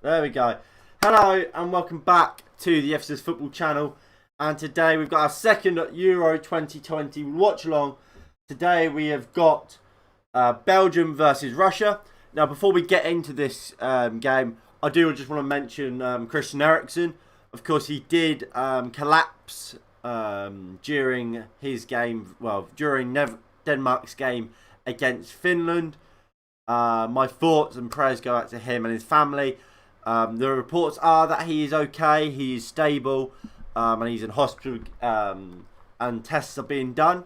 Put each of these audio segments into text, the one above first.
There we go. Hello and welcome back to the FCS Football Channel. And today we've got our second Euro 2020 watch along. Today we have got Belgium versus Russia. Now before we get into this game, I do just want to mention Christian Eriksen. Of course he did collapse during his game, during Denmark's game against Finland. My thoughts and prayers go out to him and his family. The reports are that he is okay, he is stable, and he's in hospital, and tests are being done.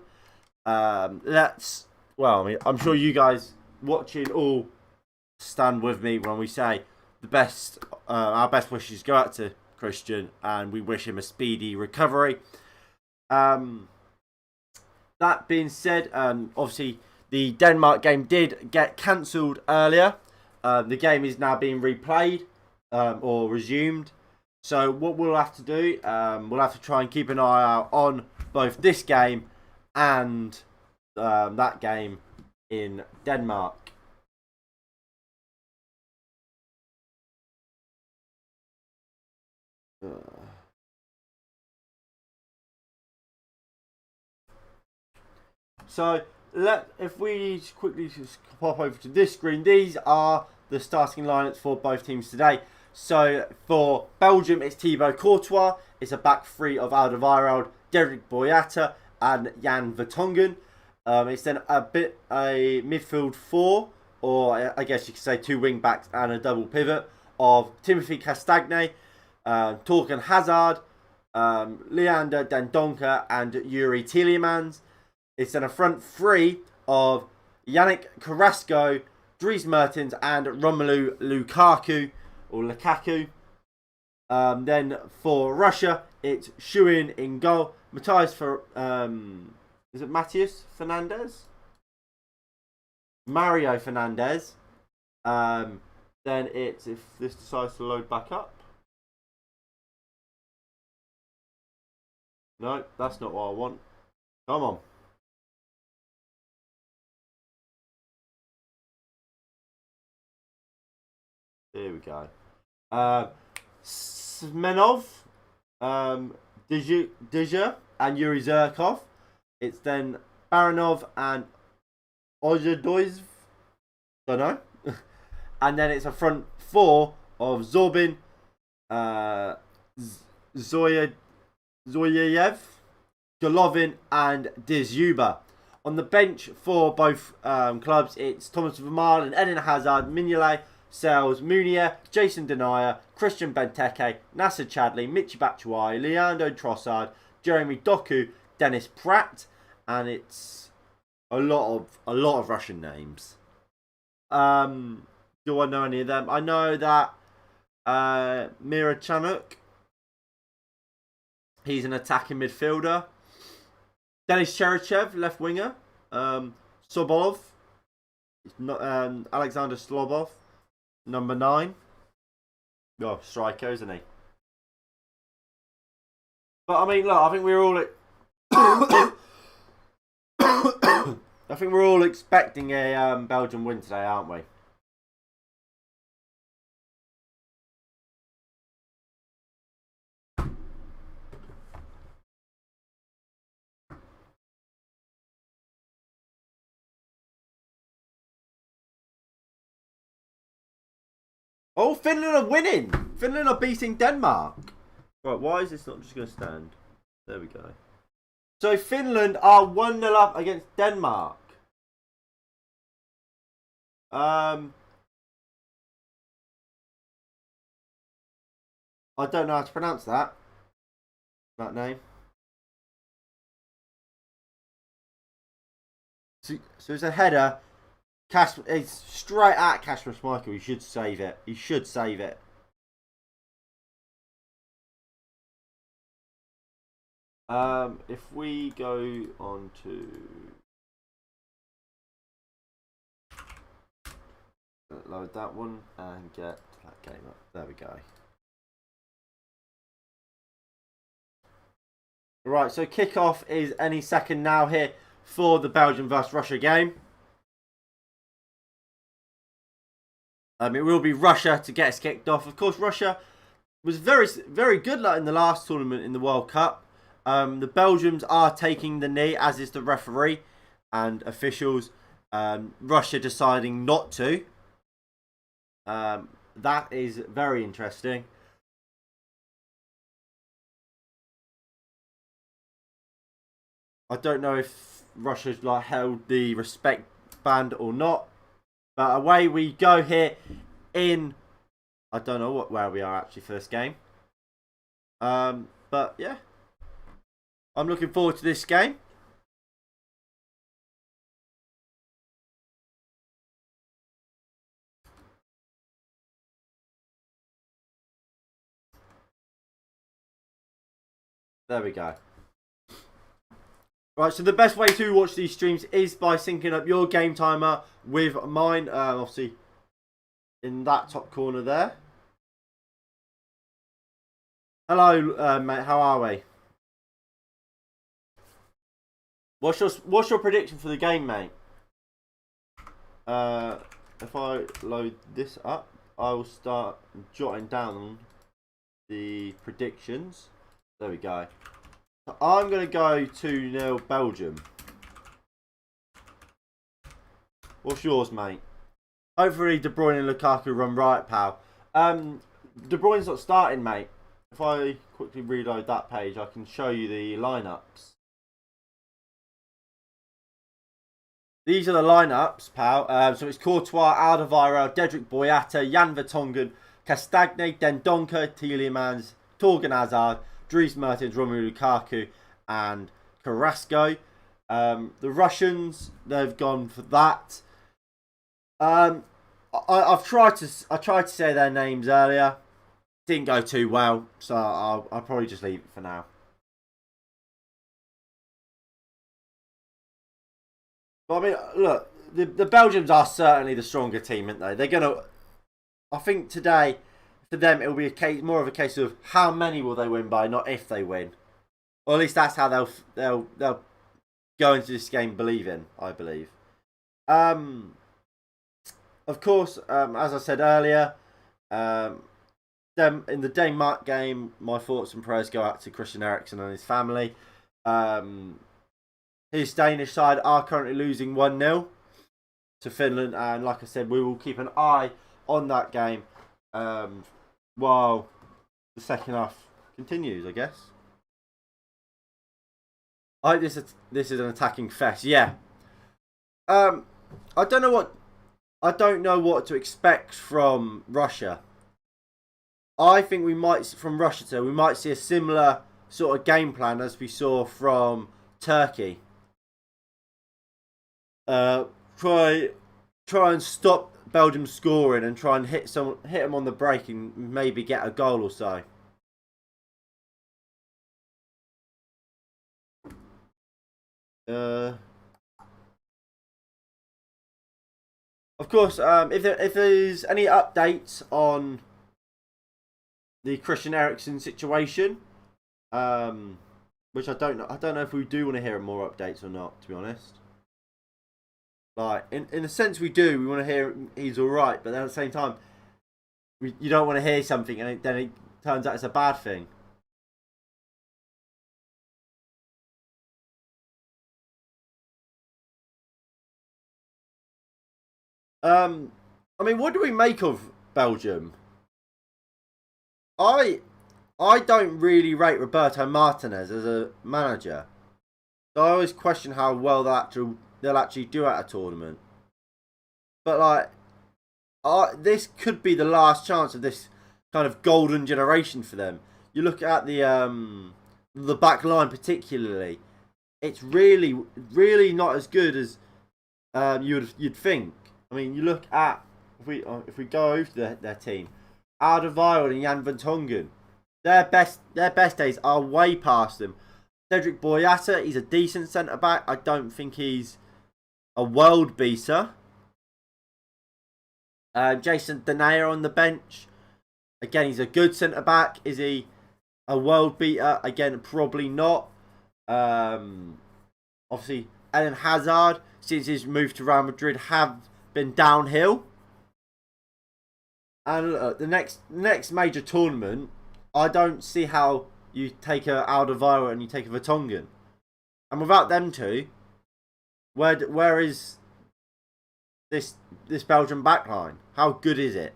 I'm sure you guys watching all stand with me when we say our best wishes go out to Christian, and we wish him a speedy recovery. That being said, obviously the Denmark game did get cancelled earlier. The game is now being replayed or resumed. So what we'll have to do, we'll have to try and keep an eye out on both this game and that game in Denmark. So if we quickly just pop over to this screen, these are the starting lineups for both teams today. So for Belgium, it's Thibaut Courtois. It's a back three of Alderweireld, Derek Boyata, and Jan Vertonghen. It's then a midfield four, or I guess you could say two wing backs and a double pivot of Timothy Castagne, Torgan Hazard, Leander Dendoncker, and Yuri Tielemans. It's then a front three of Yannick Carrasco, Dries Mertens, and Romelu Lukaku. Then for Russia, it's Shuin in goal. Matthias is it Matthias Fernandez? Mario Fernandez. Then it's, if this decides to load back up. No, that's not what I want. Come on. Here we go. Smenov, Dija, and Yuri Zirkov. It's then Baranov and Ojadoiv. Don't know. And then it's a front four of Zorbin, Zoyayev, Golovin, and Dizuba. On the bench for both clubs, it's Thomas Vermaelen and Eden Hazard, Mignolet, Sales, Munier, Jason Denayer, Christian Benteke, Nasser Chadli, Michy Batshuayi, Leandro Trossard, Jeremy Doku, Dennis Pratt, and it's a lot of Russian names. Do I know any of them? I know that Mira Chanuk, he's an attacking midfielder. Denis Cheryshev, left winger. Sobolov, Alexander Slobov, number 9. Oh, striker, isn't he? But I mean, look, I think we're all I think we're all expecting a Belgian win today, aren't we? Oh, Finland are winning! Finland are beating Denmark. Right, why is this not just going to stand? There we go. So Finland are 1-0 up against Denmark. I don't know how to pronounce that name. So it's a header. It's straight at Kasper Schmeichel. He should save it. He should save it. If we go on to load that one and get that game up. There we go. Right, so kickoff is any second now here for the Belgium vs Russia game. It will be Russia to get us kicked off. Of course, Russia was very, very good in the last tournament in the World Cup. The Belgians are taking the knee, as is the referee and officials. Russia deciding not to. That is very interesting. I don't know if Russia's held the respect band or not. But away we go here in, I don't know where we are actually for this game. But yeah, I'm looking forward to this game. There we go. Right, so the best way to watch these streams is by syncing up your game timer with mine. Obviously, in that top corner there. Hello, mate. How are we? What's your prediction for the game, mate? If I load this up, I will start jotting down the predictions. There we go. So I'm going to go 2-0 Belgium. What's yours, mate? Hopefully De Bruyne and Lukaku run right, pal. De Bruyne's not starting, mate. If I quickly reload that page, I can show you the lineups. These are the lineups, pal. So it's Courtois, Alderweireld, Dedrick Boyata, Jan Vertonghen, Castagne, Dendoncker, Tielemans, Torgan Hazard, Dries Mertens, Romelu Lukaku, and Carrasco. The Russians, they've gone for that. I tried to say their names earlier. Didn't go too well, so I'll probably just leave it for now. But I mean, look, the Belgians are certainly the stronger team, aren't they? They're gonna. I think today, for them, it will be more of a case of how many will they win by, not if they win. Or at least that's how they'll go into this game believing. I believe. Of course, as I said earlier, in the Denmark game, my thoughts and prayers go out to Christian Eriksen and his family. His Danish side are currently losing 1-0 to Finland, and like I said, we will keep an eye on that game while the second half continues, I guess. I hope this is an attacking fest. Yeah. I don't know what to expect from Russia. I think we might see a similar sort of game plan as we saw from Turkey. Try and stop Belgium scoring and try and hit them on the break and maybe get a goal or so. Of course, if there's any updates on the Christian Eriksen situation, which I don't know if we do want to hear more updates or not, to be honest. Like, in a sense we do. We want to hear he's alright, but then at the same time, you don't want to hear something and then it turns out it's a bad thing. I mean, what do we make of Belgium? I don't really rate Roberto Martinez as a manager. So I always question how well they'll actually do at a tournament. But like, this could be the last chance of this kind of golden generation for them. You look at the back line particularly. It's really, really not as good as you'd think. I mean, you look at if we go over to their team, Alderweireld and Jan Vertonghen, their best days are way past them. Dedrick Boyata, he's a decent centre back. I don't think he's a world beater. Jason Denayer on the bench. Again, he's a good centre back. Is he a world beater? Again, probably not. Obviously, Eden Hazard, since his move to Real Madrid, have been downhill. And the next major tournament, I don't see how you take a Alderweireld and you take a Vertonghen. And without them two, where is this Belgian backline? How good is it?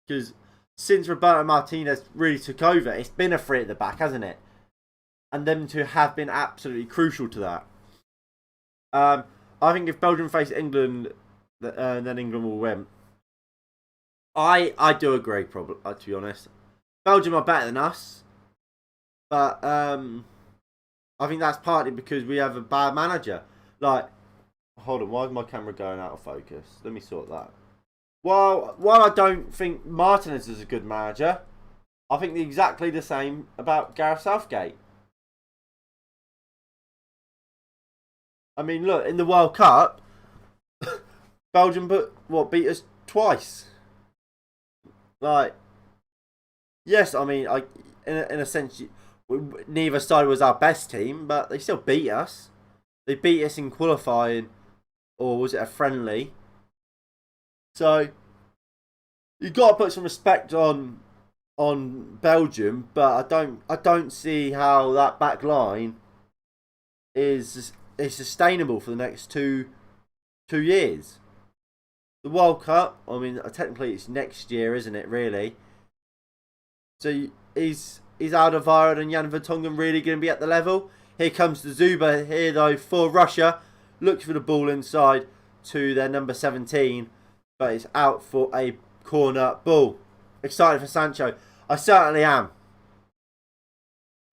Because since Roberto Martinez really took over, it's been a three at the back, hasn't it? And them two have been absolutely crucial to that. I think if Belgium face England, then England will win. I do agree, probably, to be honest. Belgium are better than us. But I think that's partly because we have a bad manager. Like, hold on, why is my camera going out of focus? Let me sort that. While I don't think Martinez is a good manager, I think exactly the same about Gareth Southgate. I mean, look, in the World Cup, Belgium beat us twice. Like, yes, I mean, in a sense, neither side was our best team, but they still beat us. They beat us in qualifying, or was it a friendly? So you've got to put some respect on Belgium, but I don't see how that back line is sustainable for the next two years. The World Cup, I mean, technically it's next year, isn't it? Really. So is Alderweireld and Jan Vertonghen really going to be at the level? Here comes the Zuba here though for Russia. Looks for the ball inside to their number 17, but it's out for a corner ball. Excited for Sancho. I certainly am.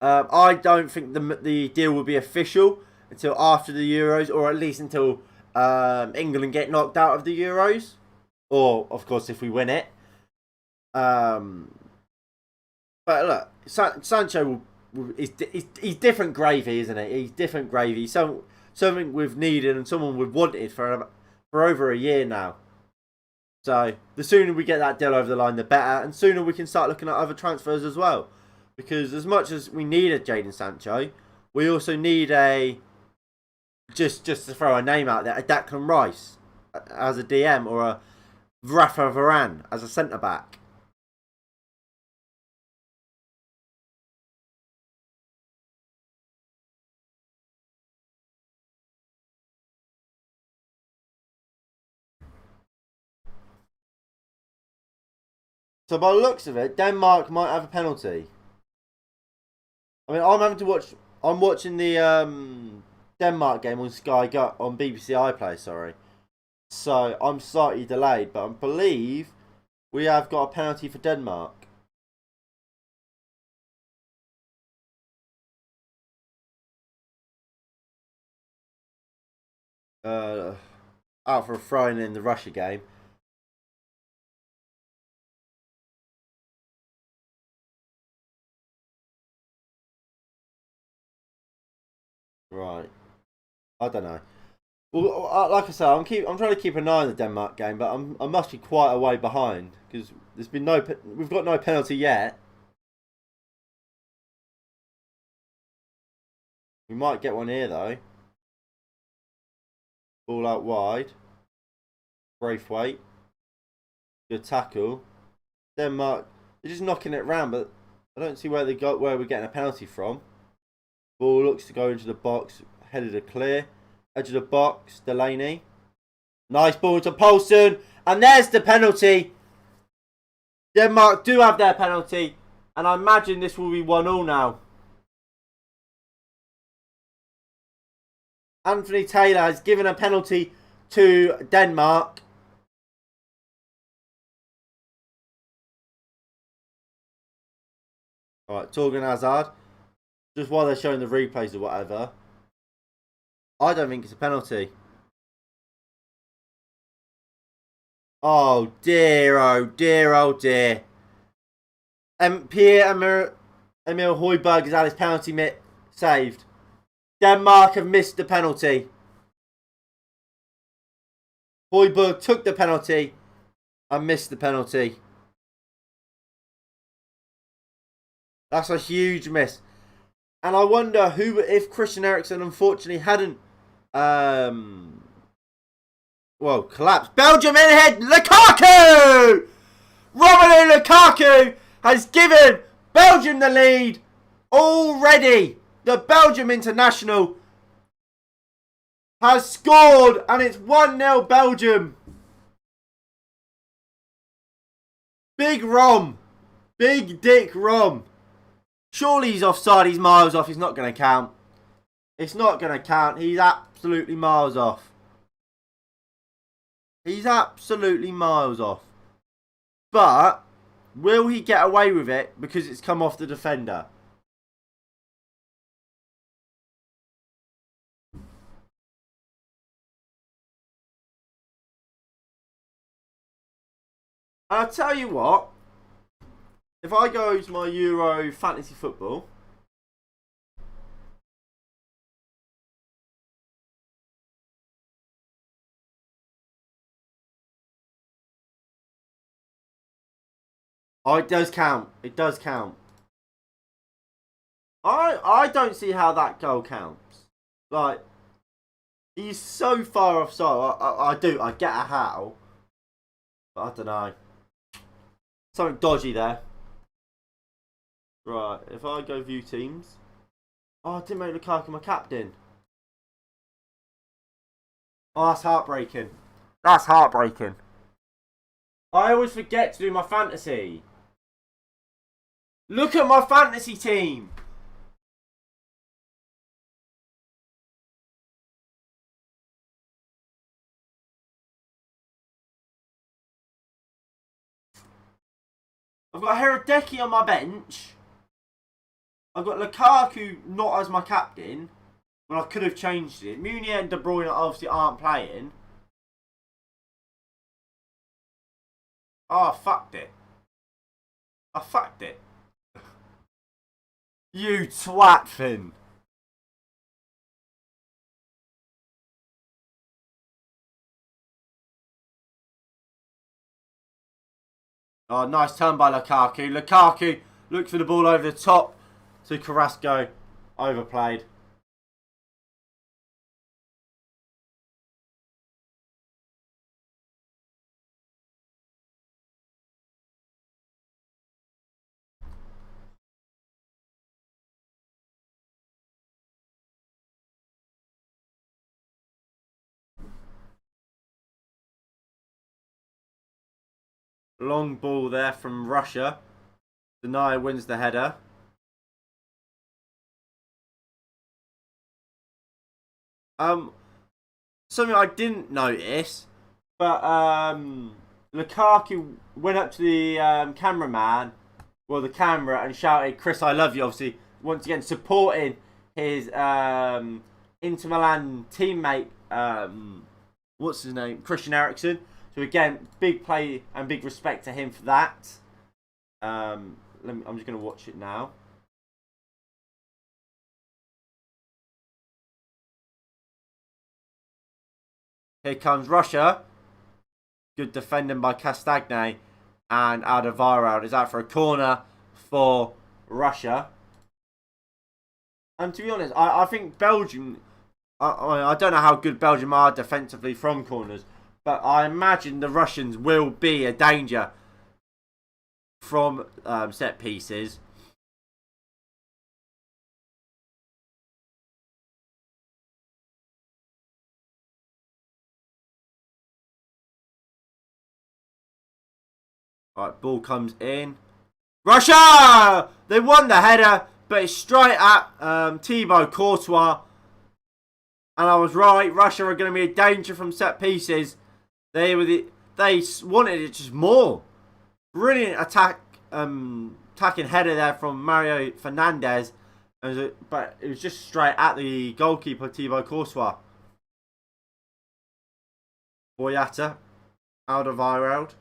I don't think the deal will be official until after the Euros, or at least until England get knocked out of the Euros, or of course if we win it. But look, Sancho he's different gravy, isn't it? He's different gravy. Something we've needed and someone we've wanted for over a year now. So the sooner we get that deal over the line, the better, and sooner we can start looking at other transfers as well. Because as much as we need a Jadon Sancho, we also need a just to throw a name out there, a Declan Rice as a DM, or a Rafa Varane as a centre back. So by the looks of it, Denmark might have a penalty. I mean, I'm watching the Denmark game on on BBC iPlayer. Sorry, so I'm slightly delayed, but I believe we have got a penalty for Denmark. Out for a throw-in in the Russia game. Right. I don't know. Well, like I said, I'm trying to keep an eye on the Denmark game, but I must be quite a way behind because we've got no penalty yet. We might get one here though. Ball out wide. Braithwaite. Good tackle. Denmark, they're just knocking it round, but I don't see where we're getting a penalty from. Ball looks to go into the box, headed to clear. Edge of the box, Delaney. Nice ball to Poulsen. And there's the penalty. Denmark do have their penalty. And I imagine this will be 1-1 now. Anthony Taylor has given a penalty to Denmark. Alright, Torgan Hazard. Just while they're showing the replays or whatever. I don't think it's a penalty. Oh dear, oh dear, oh dear. Pierre-Emile Højbjerg has had his penalty saved. Denmark have missed the penalty. Højbjerg took the penalty and missed the penalty. That's a huge miss. And I wonder if Christian Eriksen unfortunately hadn't collapsed. Belgium in ahead. Lukaku! Romelu Lukaku has given Belgium the lead already. The Belgium international has scored and it's 1-0 Belgium. Big Rom. Big Dick Rom. Surely he's offside. He's miles off. He's not going to count. It's not going to count. He's absolutely miles off. He's absolutely miles off. But will he get away with it because it's come off the defender? I'll tell you what. If I go to my Euro fantasy football, oh, it does count. It does count. I don't see how that goal counts. Like, he's so far offside. I get a how. But I don't know. Something dodgy there. Right, if I go view teams. Oh, I didn't make Lukaku my captain. Oh, that's heartbreaking. That's heartbreaking. I always forget to do my fantasy. Look at my fantasy team. I've got Herdecki on my bench. I've got Lukaku not as my captain. But I could have changed it. Meunier and De Bruyne obviously aren't playing. Oh, I fucked it. I fucked it. You twat, Finn. Oh, nice turn by Lukaku. Lukaku looked for the ball over the top to Carrasco. Overplayed. Long ball there from Russia. Deny wins the header. Something I didn't notice, but Lukaku went up to the cameraman, well, the camera, and shouted, "Chris, I love you." Obviously, once again supporting his Inter Milan teammate, what's his name, Christian Eriksen. So again, big play and big respect to him for that. I'm just going to watch it now. Here comes Russia. Good defending by Castagne. And Alderweireld is out for a corner for Russia. And to be honest, I think Belgium... I don't know how good Belgium are defensively from corners. But I imagine the Russians will be a danger from set pieces. Right, ball comes in. Russia! They won the header, but it's straight at Thibaut Courtois. And I was right. Russia are going to be a danger from set pieces. They wanted it just more. Brilliant attacking header there from Mario Fernandez. But it was just straight at the goalkeeper, Thibaut Courtois. Boyata. Alderweireld.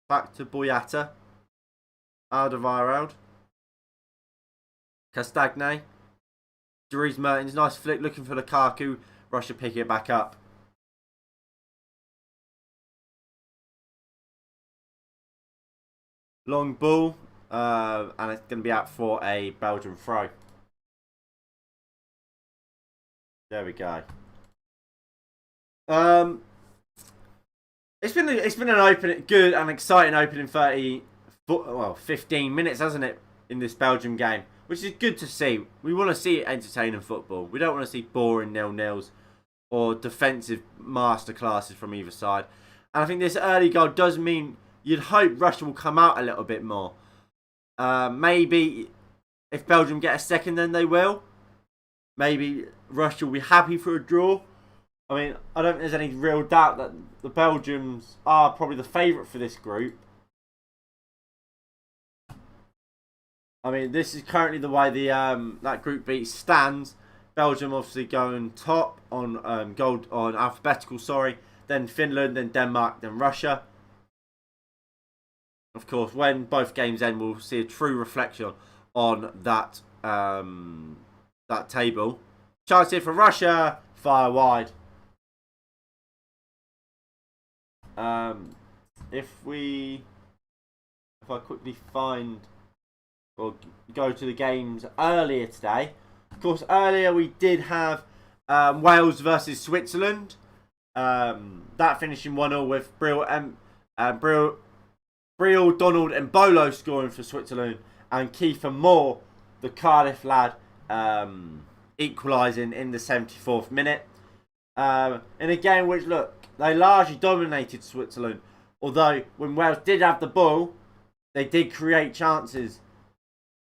Back to Boyata. Alderweireld. Castagne. Dries Mertens. Nice flick looking for Lukaku. Russia picking it back up. Long ball. And it's going to be out for a Belgian throw. There we go. It's been an good and exciting opening 15 minutes, hasn't it, in this Belgium game, which is good to see. We want to see entertaining football. We don't want to see boring 0-0s or defensive masterclasses from either side. And I think this early goal does mean you'd hope Russia will come out a little bit more. Maybe if Belgium get a second, then they will. Maybe Russia will be happy for a draw. I mean, I don't think there's any real doubt that the Belgians are probably the favourite for this group. I mean, this is currently the way the that Group B stands. Belgium obviously going top on gold on alphabetical, sorry. Then Finland, then Denmark, then Russia. Of course, when both games end, we'll see a true reflection on that that table. Chance here for Russia, fire wide. If I quickly find or go to the games earlier today. Of course, earlier we did have Wales versus Switzerland. That finishing 1-1 with Brill, Donald and Bolo scoring for Switzerland, and Kiefer Moore, the Cardiff lad, equalising in the 74th minute. In a game which, look, they largely dominated Switzerland. Although, when Wales did have the ball, they did create chances.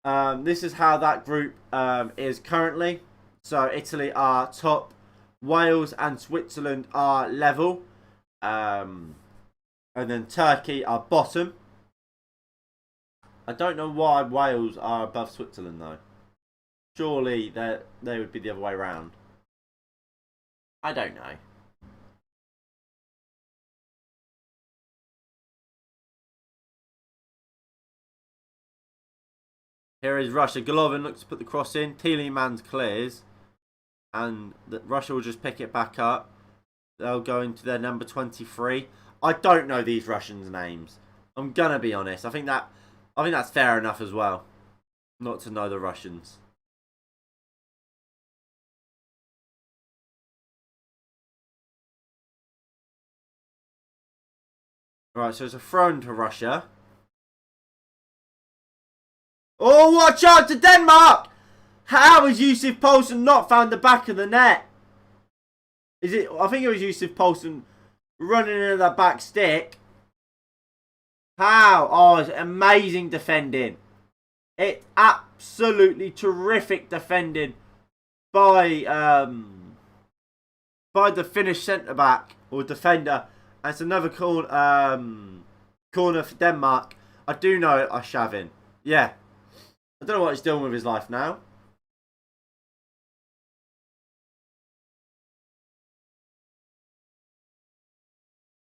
This is how that group is currently. So, Italy are top. Wales and Switzerland are level. And then Turkey are bottom. I don't know why Wales are above Switzerland, though. Surely they would be the other way around. I don't know. Here is Russia. Golovin looks to put the cross in. Tielemans clears. And Russia will just pick it back up. They'll go into their number 23. I don't know these Russians' names. I'm going to be honest. I think that's fair enough as well. Not to know the Russians. Right, so it's a throw to Russia. Oh, what a chance to Denmark! How has Yusuf Poulsen not found the back of the net? I think it was Yusuf Poulsen running into that back stick. How? Oh, it's amazing defending. It's absolutely terrific defending by the Finnish centre back or defender. And it's another corner for Denmark. I do know Arshavin. Yeah. I don't know what he's doing with his life now.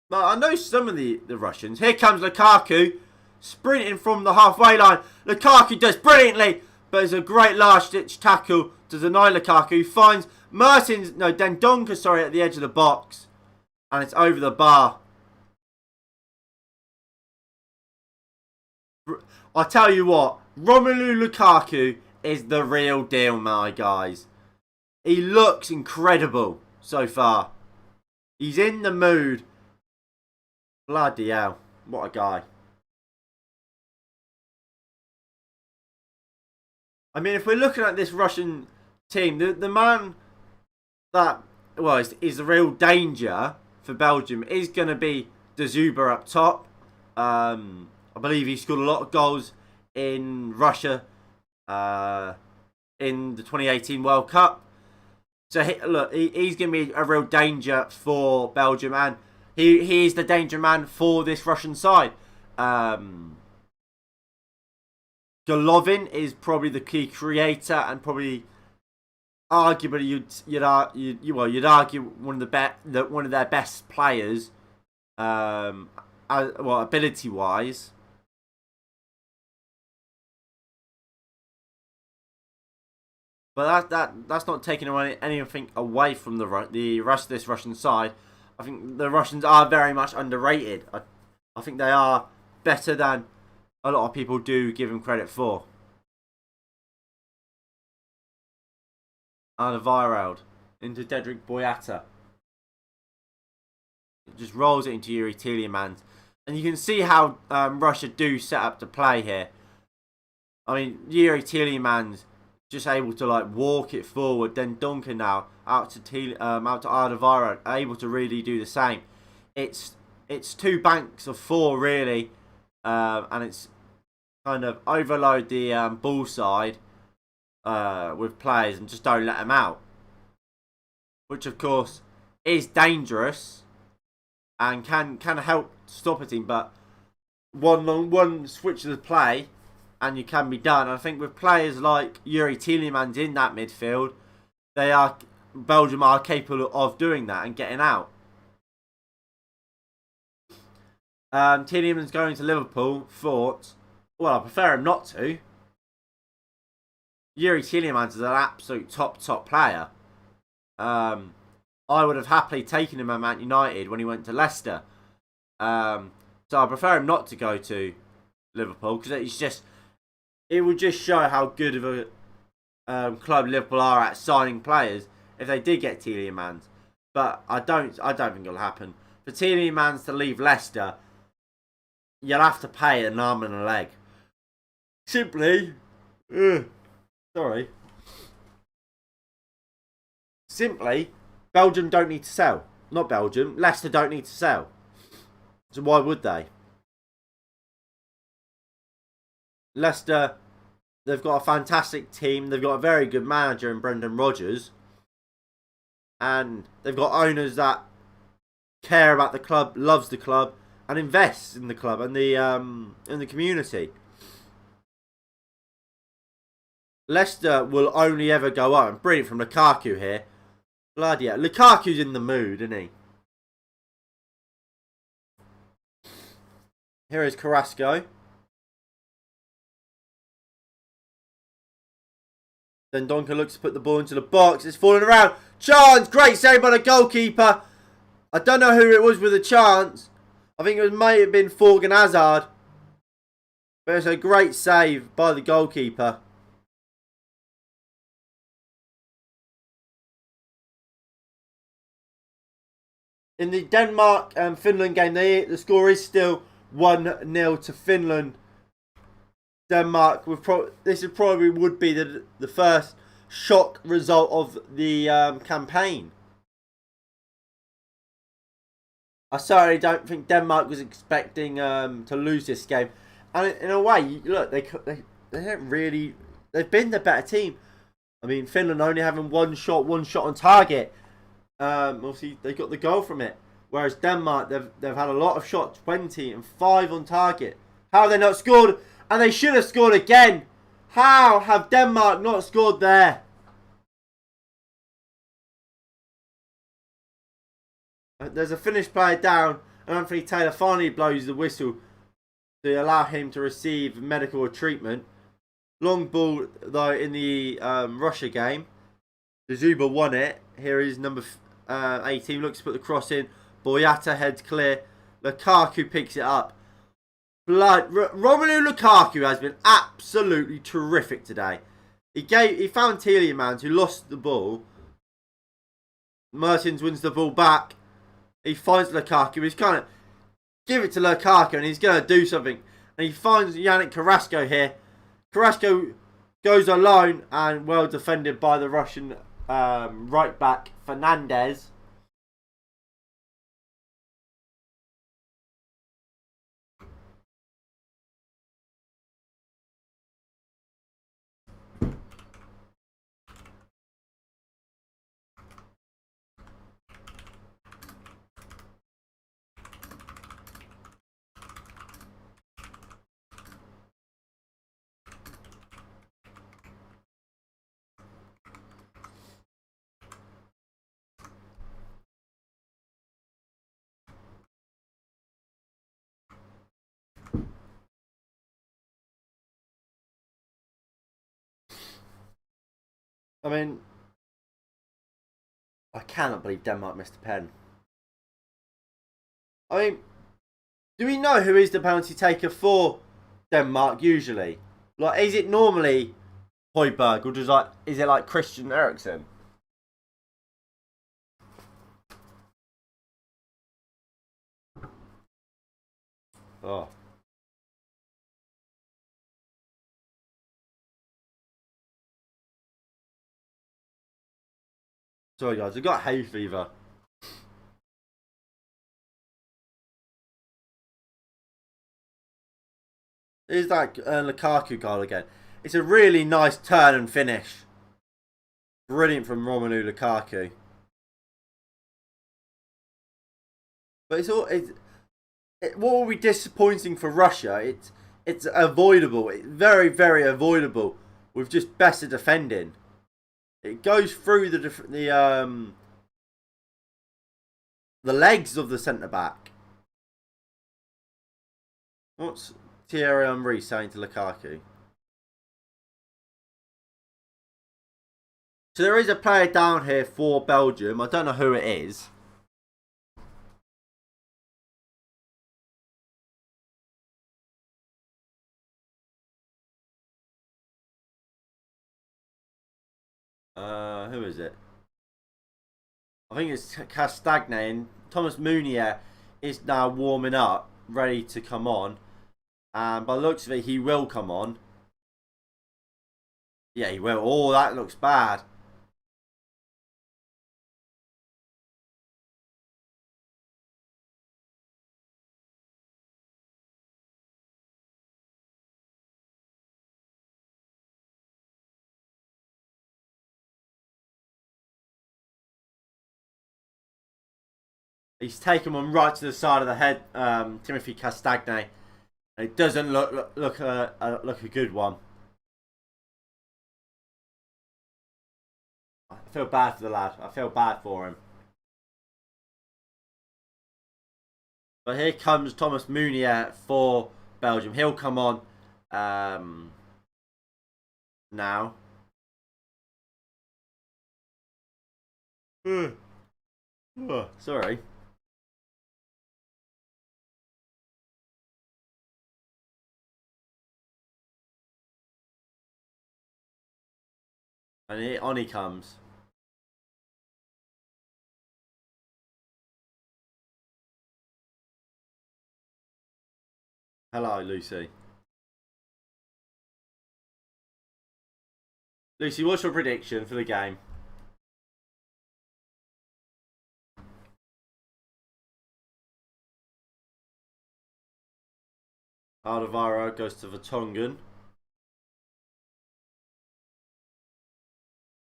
But I know some of the Russians. Here comes Lukaku, sprinting from the halfway line. Lukaku does brilliantly, but it's a great last-ditch tackle to deny Lukaku. Finds Dendonka, at the edge of the box. And it's over the bar. I tell you what, Romelu Lukaku is the real deal, my guys. He looks incredible so far. He's in the mood. Bloody hell. What a guy. I mean, if we're looking at this Russian team, the man that is the real danger for Belgium is going to be De Zuber up top. I believe he scored a lot of goals in Russia in the 2018 World Cup. So he's going to be a real danger for Belgium, and he is the danger man for this Russian side. Golovin is probably the key creator, and probably arguably you'd argue one of their best players, ability wise. But that's not taking anything away from the rest of this Russian side. I think the Russians are very much underrated. I think they are better than a lot of people do give them credit for. Alderweireld into Dedrick Boyata. just rolls it into Yuri Tielemans. And you can see how Russia do set up to play here. I mean, Yuri Tielemans just able to like walk it forward. Then Duncan now out to Alderweireld, able to really do the same. It's two banks of four really, and it's kind of overload the ball side with players and just don't let them out, which of course is dangerous and can help stop a team. But one switch of the play and you can be done. And I think with players like Yuri Tielemans in that midfield, Belgium are capable of doing that and getting out. Tielemans going to Liverpool. Thoughts? Well, I prefer him not to. Yuri Tielemans is an absolute top player. I would have happily taken him at Man United when he went to Leicester. So I prefer him not to go to Liverpool because it would just show how good of a club Liverpool are at signing players if they did get Tielemans. But I don't think it'll happen. For Tielemans to leave Leicester, you'll have to pay an arm and a leg. Simply, Belgium don't need to sell. Not Belgium. Leicester don't need to sell. So why would they? Leicester, they've got a fantastic team. They've got a very good manager in Brendan Rodgers. And they've got owners that care about the club, loves the club, and invests in the club and the community. Leicester will only ever go up. And brilliant from Lukaku here. Bloody hell. Lukaku's in the mood, isn't he? Here is Carrasco. Then Donker looks to put the ball into the box. It's falling around. Chance! Great save by the goalkeeper. I don't know who it was with the chance. I think it might have been Thorgan Hazard. But it's a great save by the goalkeeper. In the Denmark and Finland game, the score is still 1-0 to Finland. Denmark, this probably would be the first shock result of the campaign. I certainly don't think Denmark was expecting to lose this game. And in a way, look, they don't really. They've been the better team. I mean, Finland only having one shot on target. Obviously, they got the goal from it. Whereas Denmark, they've had a lot of shots, 20 and 5 on target. How have they not scored? And they should have scored again. How have Denmark not scored there? There's a Finnish player down, and Anthony Taylor finally blows the whistle to allow him to receive medical treatment. Long ball, though, in the Russia game. The Zuba won it. Here is number 18. Looks to put the cross in. Boyata heads clear. Lukaku picks it up. Romelu Lukaku has been absolutely terrific today. He found Tielemans, who lost the ball. Mertens wins the ball back. He finds Lukaku. He's kind of give it to Lukaku, and he's going to do something. And he finds Yannick Carrasco here. Carrasco goes alone and well defended by the Russian right back Fernandez. I mean, I cannot believe Denmark missed a pen. I mean, do we know who is the penalty taker for Denmark usually? Like, is it normally Højbjerg or is it like Christian Eriksen? Oh. Sorry guys, I got hay fever. Here's that Lukaku goal again. It's a really nice turn and finish. Brilliant from Romelu Lukaku. But what will be disappointing for Russia? It's avoidable. It's very, very avoidable with just better defending. It goes through the legs of the centre back. What's Thierry Henry saying to Lukaku? So there is a player down here for Belgium. I don't know who it is. Who is it? I think it's Castagne, and Thomas Meunier is now warming up, ready to come on. And by the looks of it, he will come on. Yeah, he will. Oh, that looks bad. He's taken one right to the side of the head, Timothy Castagne. And it doesn't look a good one. I feel bad for the lad. I feel bad for him. But here comes Thomas Meunier for Belgium. He'll come on now. Oh, sorry. And on he comes. Hello, Lucy. Lucy, what's your prediction for the game? Alvaro goes to Vertonghen.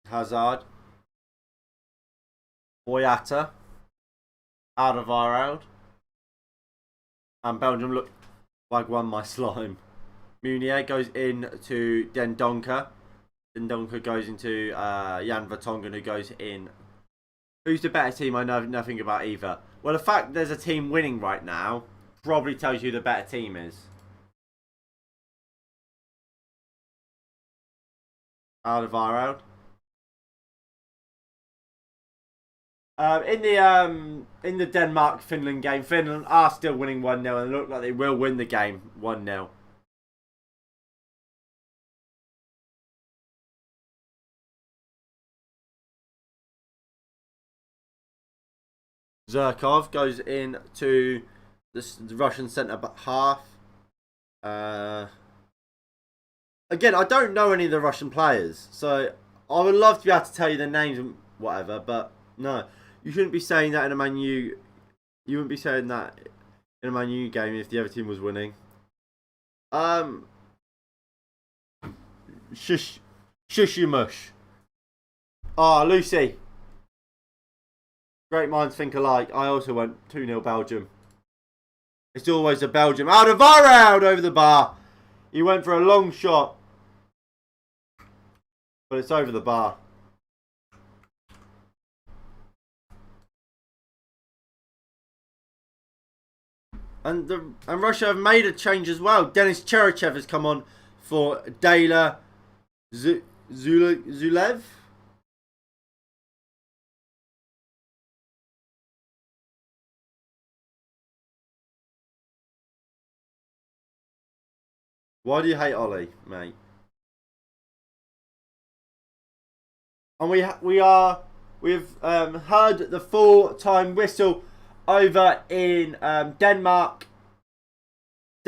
Hazard. Boyata. Alvaro. And Belgium look like one my slime. Meunier goes in to Dendoncker. Dendoncker goes into Jan Vertonghen, who goes in. Who's the better team? I know nothing about either. Well, the fact there's a team winning right now probably tells you the better team is. Alvaro. In the Denmark-Finland game, Finland are still winning 1-0 and look like they will win the game 1-0. Zhirkov goes in to the Russian centre half. Again, I don't know any of the Russian players, so I would love to be able to tell you their names and whatever, but no. You shouldn't be saying that in a Man U. You wouldn't be saying that in a Man U game if the other team was winning. Shush you mush. Ah, Lucy. Great minds think alike. I also went 2-0 Belgium. It's always a Belgium. Alvaro over the bar. He went for a long shot. But it's over the bar. And Russia have made a change as well. Denis Cheryshev has come on for Dayla Zulev. Why do you hate Ollie, mate? And we've heard the full-time whistle over in Denmark.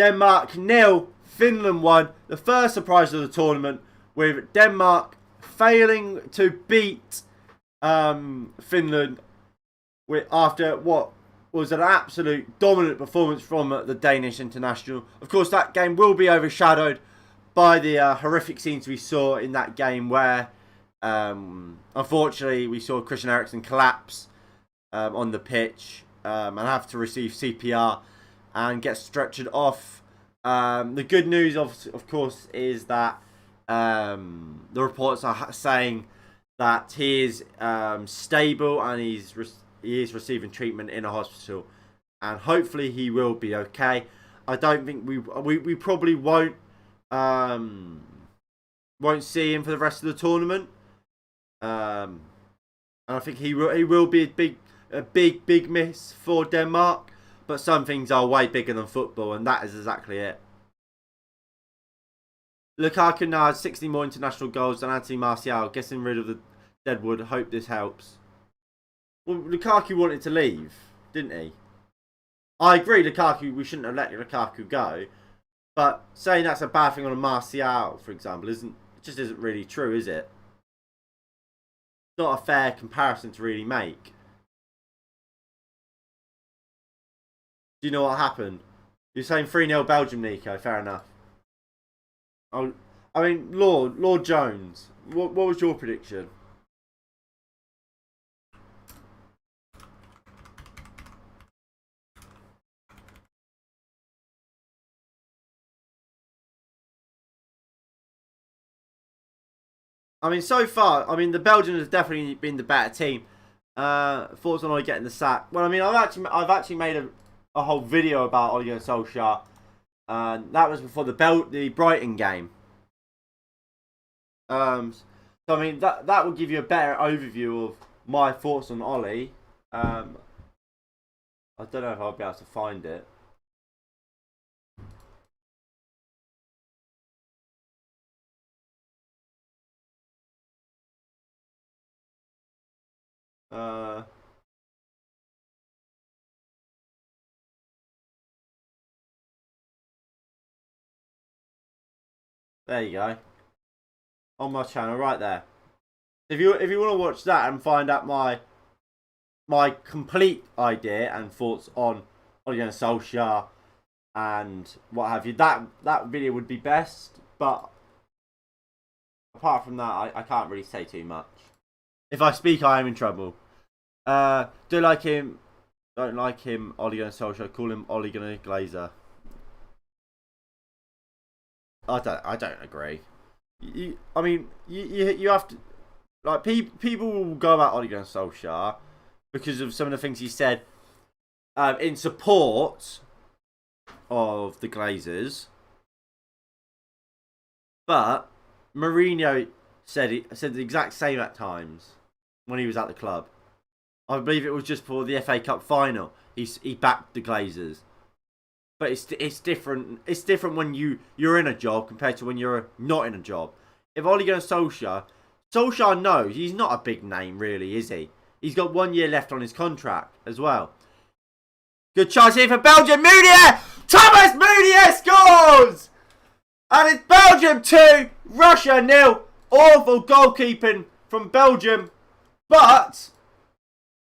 Denmark 0, Finland 1. The first surprise of the tournament, with Denmark failing to beat Finland after what was an absolute dominant performance from the Danish international. Of course, that game will be overshadowed by the horrific scenes we saw in that game where, unfortunately, we saw Christian Eriksen collapse on the pitch and have to receive CPR and get stretchered off. The good news, of course, is that the reports are saying that he is stable and he is receiving treatment in a hospital, and hopefully he will be okay. I don't think we probably won't see him for the rest of the tournament, and I think he will be a big miss for Denmark. But some things are way bigger than football, and that is exactly it. Lukaku now has 60 more international goals than Anthony Martial, getting rid of the deadwood. Hope this helps. Well, Lukaku wanted to leave, didn't he? I agree, Lukaku. We shouldn't have let Lukaku go. But saying that's a bad thing on a Martial, for example, isn't really true, is it? Not a fair comparison to really make. Do you know what happened? You're saying 3-0 Belgium, Nico. Fair enough. Oh, I mean, Lord Jones. What was your prediction? I mean, so far, the Belgians have definitely been the better team. Thoughts on Ole getting the sack? Well, I mean, I've actually made a whole video about Ole Gunnar Solskjaer. That was before the Brighton game. So I mean that will give you a better overview of my thoughts on Ole. I don't know if I'll be able to find it. There you go. On my channel, right there. If you want to watch that and find out my complete idea and thoughts on Ole Gunnar Solskjaer and what have you, that video would be best. But apart from that, I can't really say too much. If I speak, I am in trouble. Do like him? Don't like him? Ole Gunnar Solskjaer. Call him Ole Gunnar Glazer. I don't agree. You have to, like, people will go about Ole Gunnar Solskjaer because of some of the things he said in support of the Glazers, but Mourinho said the exact same at times when he was at the club. I believe it was just for the FA Cup final. He backed the Glazers. But it's different. It's different when you're in a job compared to when you're not in a job. If Ole Gunnar Solskjaer knows he's not a big name, really, is he? He's got 1 year left on his contract as well. Good chance here for Belgium. Meunier! Thomas Meunier scores! And it's Belgium 2, Russia 0. Awful goalkeeping from Belgium. But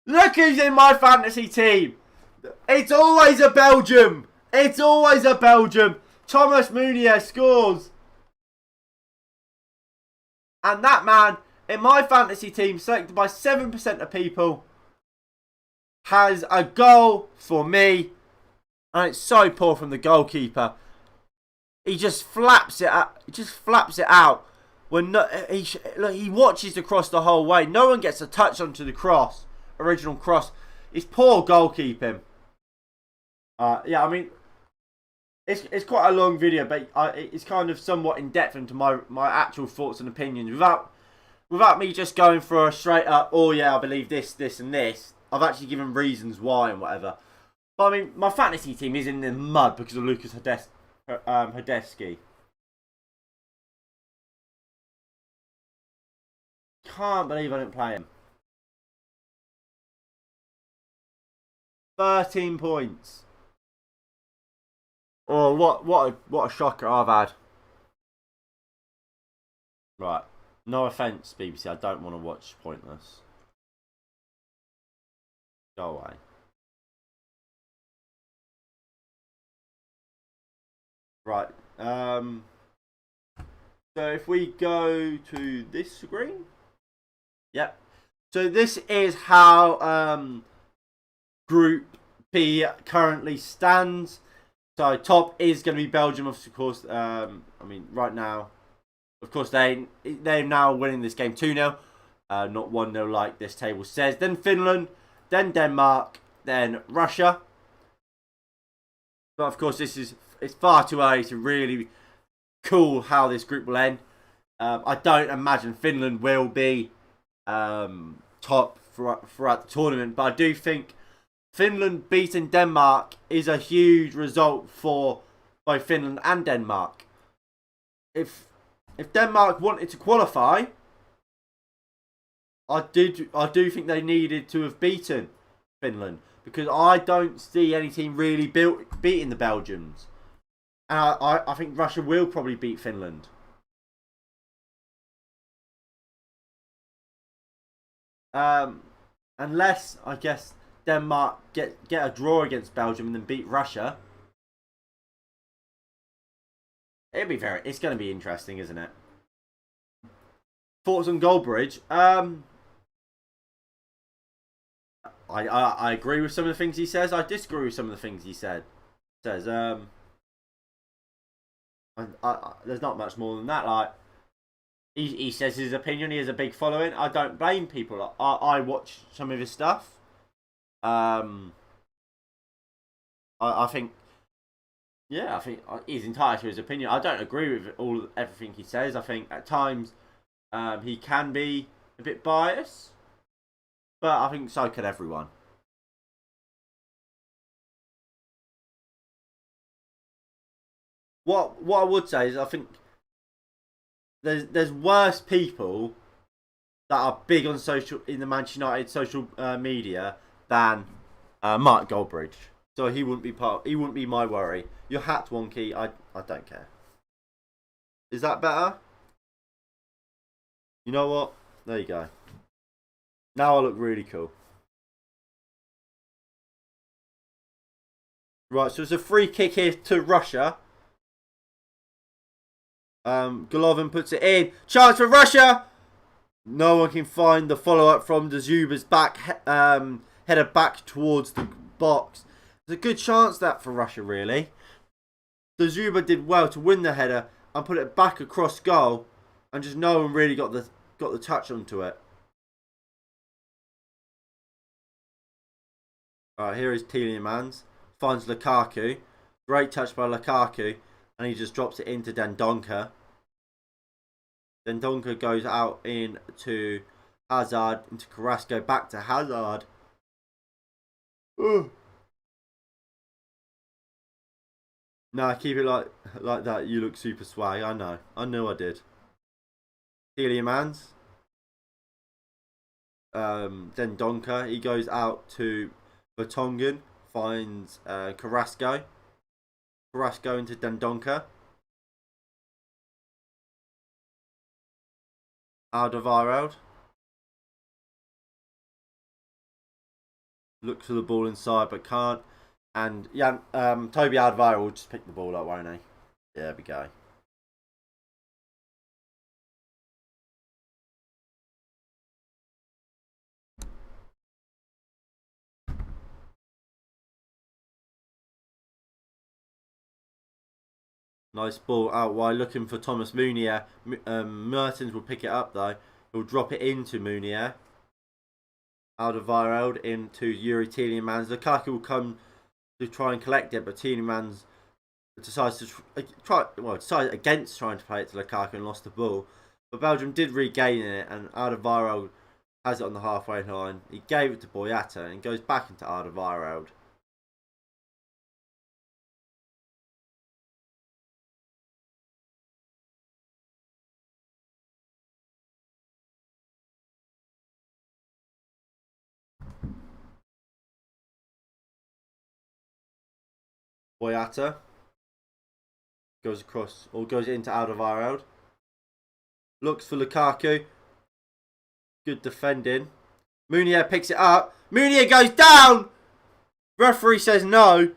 look who's in my fantasy team. It's always a Belgium. It's always a Belgium. Thomas Meunier scores. And that man, in my fantasy team, selected by 7% of people, has a goal for me. And it's so poor from the goalkeeper. He just flaps it out. When he watches the cross the whole way. No one gets a touch onto the cross. Original cross. It's poor goalkeeping. Yeah, I mean, it's quite a long video, but it's kind of somewhat in depth into my actual thoughts and opinions without me just going for a straight up, oh yeah, I believe this, and this. I've actually given reasons why and whatever. But I mean, my fantasy team is in the mud because of Lucas Hrdefsky. Can't believe I didn't play him. 13 points. Oh, what a shocker I've had. Right. No offence, BBC. I don't want to watch Pointless. Go away. Right. So if we go to this screen, yep. So this is how Group B currently stands. So top is going to be Belgium, of course. I mean, right now, of course, they're now winning this game 2-0, not 1-0 like this table says. Then Finland, then Denmark, then Russia. But of course, it's far too early to really call how this group will end. I don't imagine Finland will be top throughout the tournament, but I do think Finland beating Denmark is a huge result for both Finland and Denmark. If Denmark wanted to qualify, I do think they needed to have beaten Finland, because I don't see any team really beating the Belgians. And I think Russia will probably beat Finland. Unless, I guess, Denmark get a draw against Belgium and then beat Russia. It's going to be interesting, isn't it? Thoughts on Goldbridge? I agree with some of the things he says. I disagree with some of the things he says. There's not much more than that. Like, he says his opinion. He has a big following. I don't blame people. I watch some of his stuff. I think, yeah, I think he's entitled to his opinion. I don't agree with everything he says. I think at times he can be a bit biased, but I think so can everyone. What I would say is I think there's worse people that are big on the Manchester United social media than Mark Goldbridge. So he wouldn't be He wouldn't be my worry. Your hat wonky. I don't care. Is that better? You know what? There you go. Now I look really cool. Right, so it's a free kick here to Russia. Golovin puts it in. Chance for Russia. No one can find the follow-up from Zuba's header back towards the box. There's a good chance that for Russia, really. Zuba did well to win the header and put it back across goal, and just no one really got the touch onto it. Alright, here is Tielemans. Finds Lukaku. Great touch by Lukaku, and he just drops it into Dendoncker. Dendoncker goes out into Hazard, into Carrasco, back to Hazard. Ugh. Nah, keep it like that. You look super swag. I know. I know I did. Tielemans. Dendoncker. He goes out to Vertonghen. Finds Carrasco. Carrasco into Dendoncker. Alderweireld. Looks for the ball inside but can't. And yeah, Toby Alderweireld will just pick the ball up, won't he? Yeah, there we go. Nice ball out wide, looking for Thomas Munier. Mertens will pick it up though. He'll drop it into Munier. Alderweireld into Yuri Tielemans. Lukaku will come to try and collect it, but Tielemans decides to decided against trying to play it to Lukaku and lost the ball. But Belgium did regain it, and Alderweireld has it on the halfway line. He gave it to Boyata and goes back into Alderweireld. Boyata. Goes across or goes into Alderweireld. Looks for Lukaku. Good defending. Meunier picks it up. Meunier goes down. Referee says no.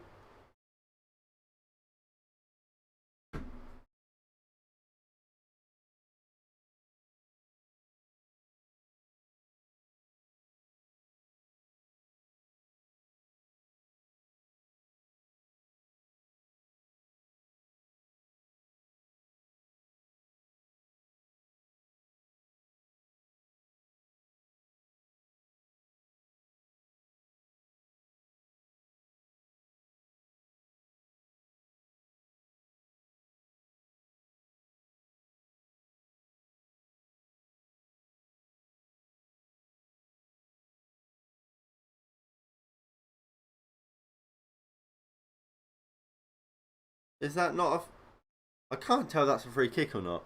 Is that not a... I can't tell that's a free kick or not.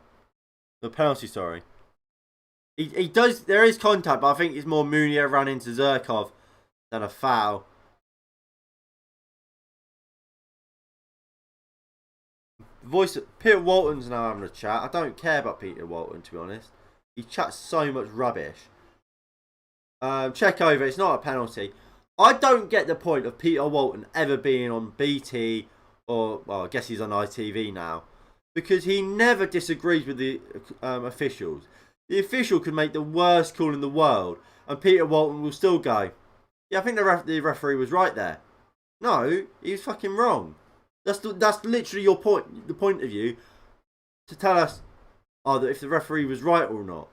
The penalty, sorry. He does... There is contact, but I think it's more Meunier ran into Zirkov than a foul. Peter Walton's now having a chat. I don't care about Peter Walton, to be honest. He chats so much rubbish. Check over. It's not a penalty. I don't get the point of Peter Walton ever being on BT or, well, I guess he's on ITV now, because he never disagrees with the officials. The official could make the worst call in the world, and Peter Walton will still go, yeah, I think the referee was right there. No, he was fucking wrong. That's literally your point, the point of view, to tell us, that if the referee was right or not.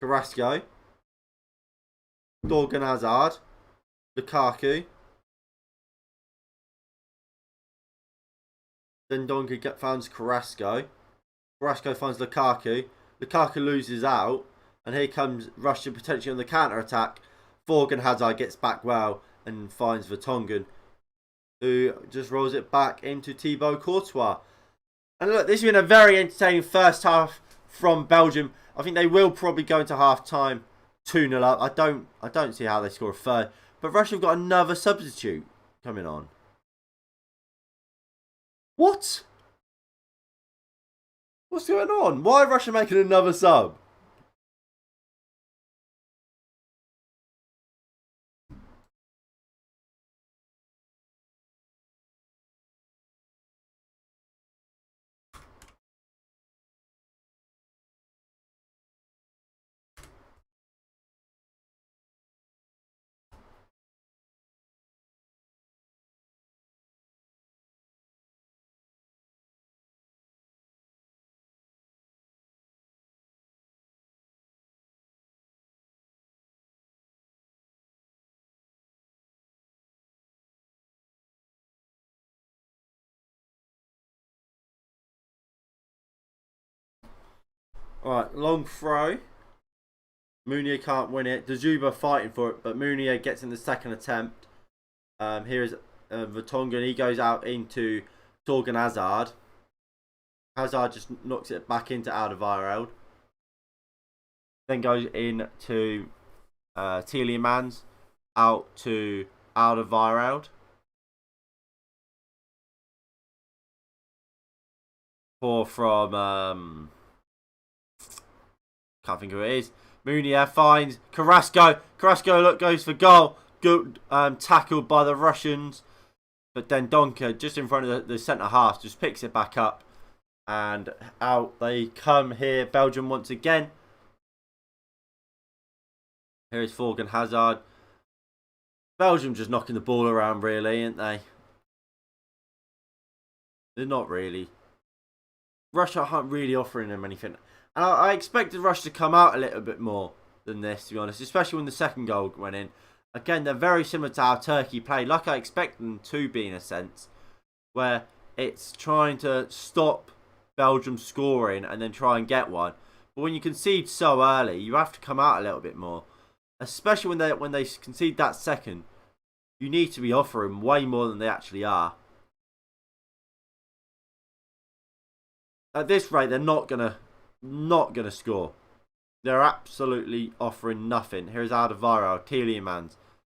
Carrasco, Thorgan Hazard, Lukaku. Then Donker finds Carrasco. Carrasco finds Lukaku. Lukaku loses out. And here comes Russia potentially on the counter-attack. Thorgan Hazard gets back well and finds Vertonghen, who just rolls it back into Thibaut Courtois. And look, this has been a very entertaining first half from Belgium. I think they will probably go into half-time 2-0 up. I don't see how they score a third. But Russia have got another substitute coming on. What? What's going on? Why are Russia making another sub? Alright, long throw. Meunier can't win it. Dazuba fighting for it, but Meunier gets in the second attempt. Here's Vertonghen. He goes out into Thorgan Hazard. Hazard just knocks it back into Alderweireld. Then goes into Tielemans. Out to Alderweireld. Pour from... can't think who it is. Meunier finds Carrasco. Carrasco, look, goes for goal. Good tackled by the Russians. But then Donker, just in front of the centre half, just picks it back up. And out they come here. Belgium once again. Here is Thorgan Hazard. Belgium just knocking the ball around, really, aren't they? They're not really. Russia aren't really offering them anything. And I expected Russia to come out a little bit more than this, to be honest. Especially when the second goal went in. Again, they're very similar to how Turkey played. Like I expect them to be, in a sense. Where it's trying to stop Belgium scoring and then try and get one. But when you concede so early, you have to come out a little bit more. Especially when they concede that second. You need to be offering way more than they actually are. At this rate, they're not gonna score. They're absolutely offering nothing. Here's Alderweireld, Tielemans,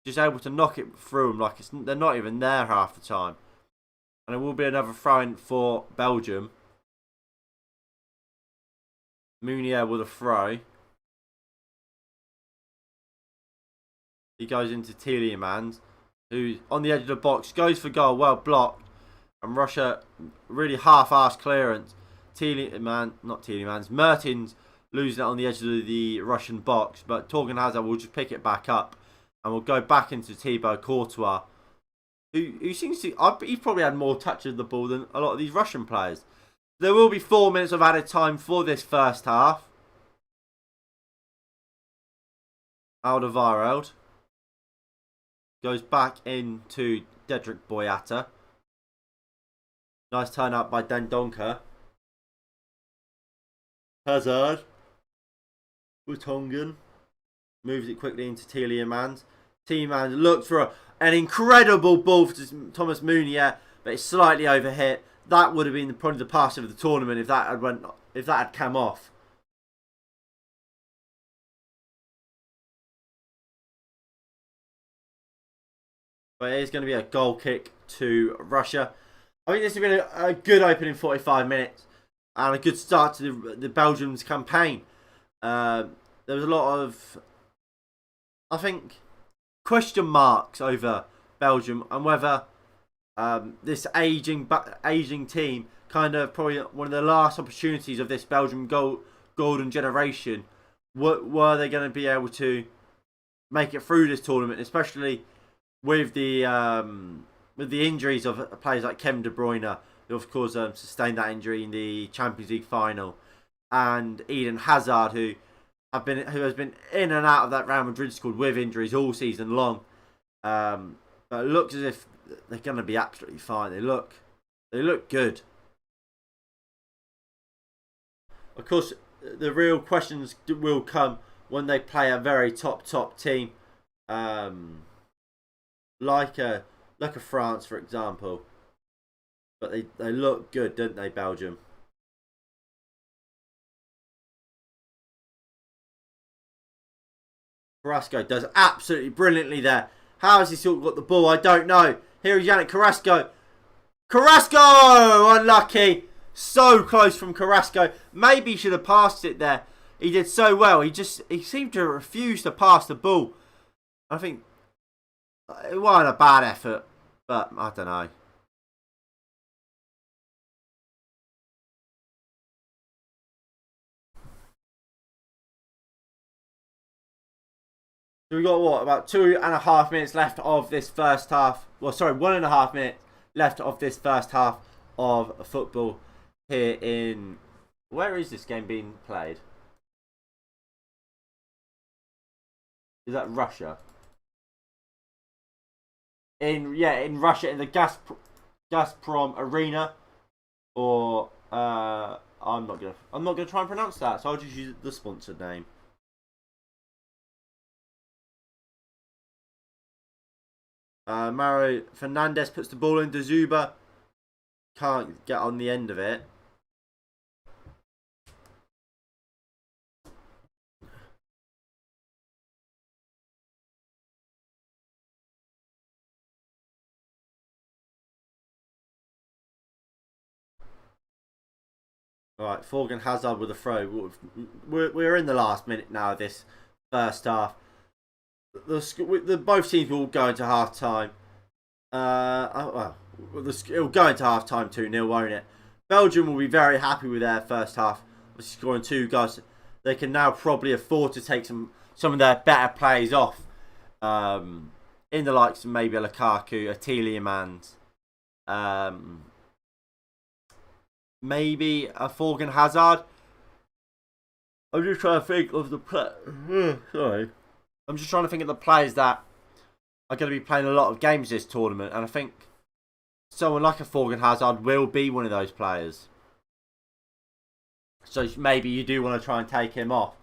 just able to knock it through them like they're not even there half the time. And it will be another throw-in for Belgium. Meunier with a throw. He goes into Tielemans, who's on the edge of the box, goes for goal, well blocked. And Russia, really half-assed clearance. Mertens losing it on the edge of the Russian box. But Torgan Hazard will just pick it back up. And we'll go back into Thibaut Courtois. Who seems to... He's probably had more touch of the ball than a lot of these Russian players. There will be 4 minutes of added time for this first half. Alderweireld goes back into Dedrick Boyata. Nice turn up by Dendoncker. Hazard. Vertonghen. Moves it quickly into Tielemans. Tielemans looked for an incredible ball for Thomas Meunier, but it's slightly overhit. That would have been probably the pass of the tournament if that had come off. But it is going to be a goal kick to Russia. I think this has been a good opening 45 minutes and a good start to the Belgium's campaign. There was a lot of, I think, question marks over Belgium and whether this aging team, kind of probably one of the last opportunities of this Belgium golden generation, were they going to be able to make it through this tournament, especially with the injuries of players like Kevin De Bruyne, who of course sustained that injury in the Champions League final, and Eden Hazard, who has been in and out of that Real Madrid squad with injuries all season long. But it looks as if they're going to be absolutely fine. They look good. Of course, the real questions will come when they play a very top team, like a France, for example. But they look good, don't they, Belgium? Carrasco does absolutely brilliantly there. How has he still got the ball? I don't know. Here is Yannick Carrasco. Carrasco! Unlucky. So close from Carrasco. Maybe he should have passed it there. He did so well. He seemed to refuse to pass the ball. I think it wasn't a bad effort, but I don't know. So we've got what, about 2.5 minutes left of this first half. Well, sorry, 1.5 minutes left of this first half of football here in... Where is this game being played? Is that Russia? In Russia, in the Gazprom Arena, or I'm not gonna try and pronounce that, so I'll just use the sponsored name. Mauro Fernandez puts the ball into Zuba. Can't get on the end of it. Right, Torgan Hazard with a throw. We're in the last minute now of this first half. Both teams will go into half time. It'll go into half time 2-0, won't it? Belgium will be very happy with their first half, scoring 2 goals. They can now probably afford to take some of their better players off. In the likes of maybe a Lukaku, a Tielemans, maybe a Torgan Hazard. I'm just trying to think of the sorry. I'm just trying to think of the players that are going to be playing a lot of games this tournament, and I think someone like a Torgan Hazard will be one of those players. So maybe you do want to try and take him off,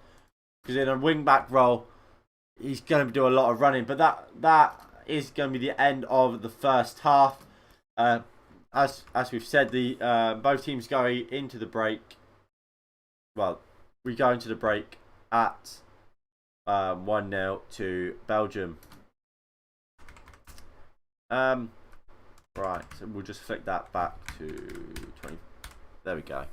because in a wing-back role, he's going to do a lot of running. But that is going to be the end of the first half. As we've said, both teams going into the break. Well, we go into the break at 1-0 to Belgium. Right, so we'll just flick that back to 20. There we go.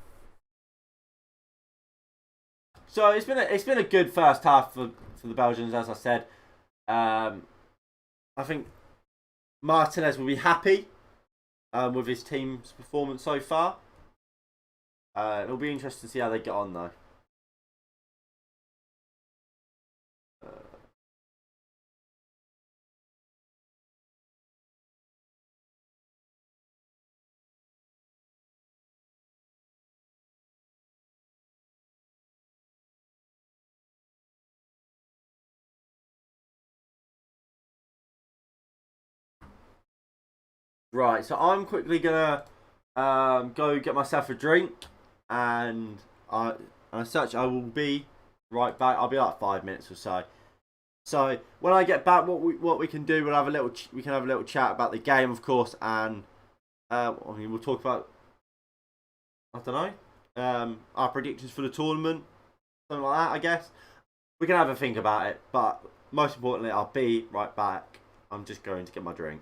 So it's been a good first half for the Belgians, as I said. I think Martinez will be happy with his team's performance so far. It'll be interesting to see how they get on, though. Right, so I'm quickly gonna go get myself a drink, and as such, I will be right back. I'll be like 5 minutes or so. So when I get back, what we can do, we'll have a little we can have a little chat about the game, of course, and I mean, we'll talk about, I don't know, our predictions for the tournament, something like that. I guess we can have a think about it, but most importantly, I'll be right back. I'm just going to get my drink.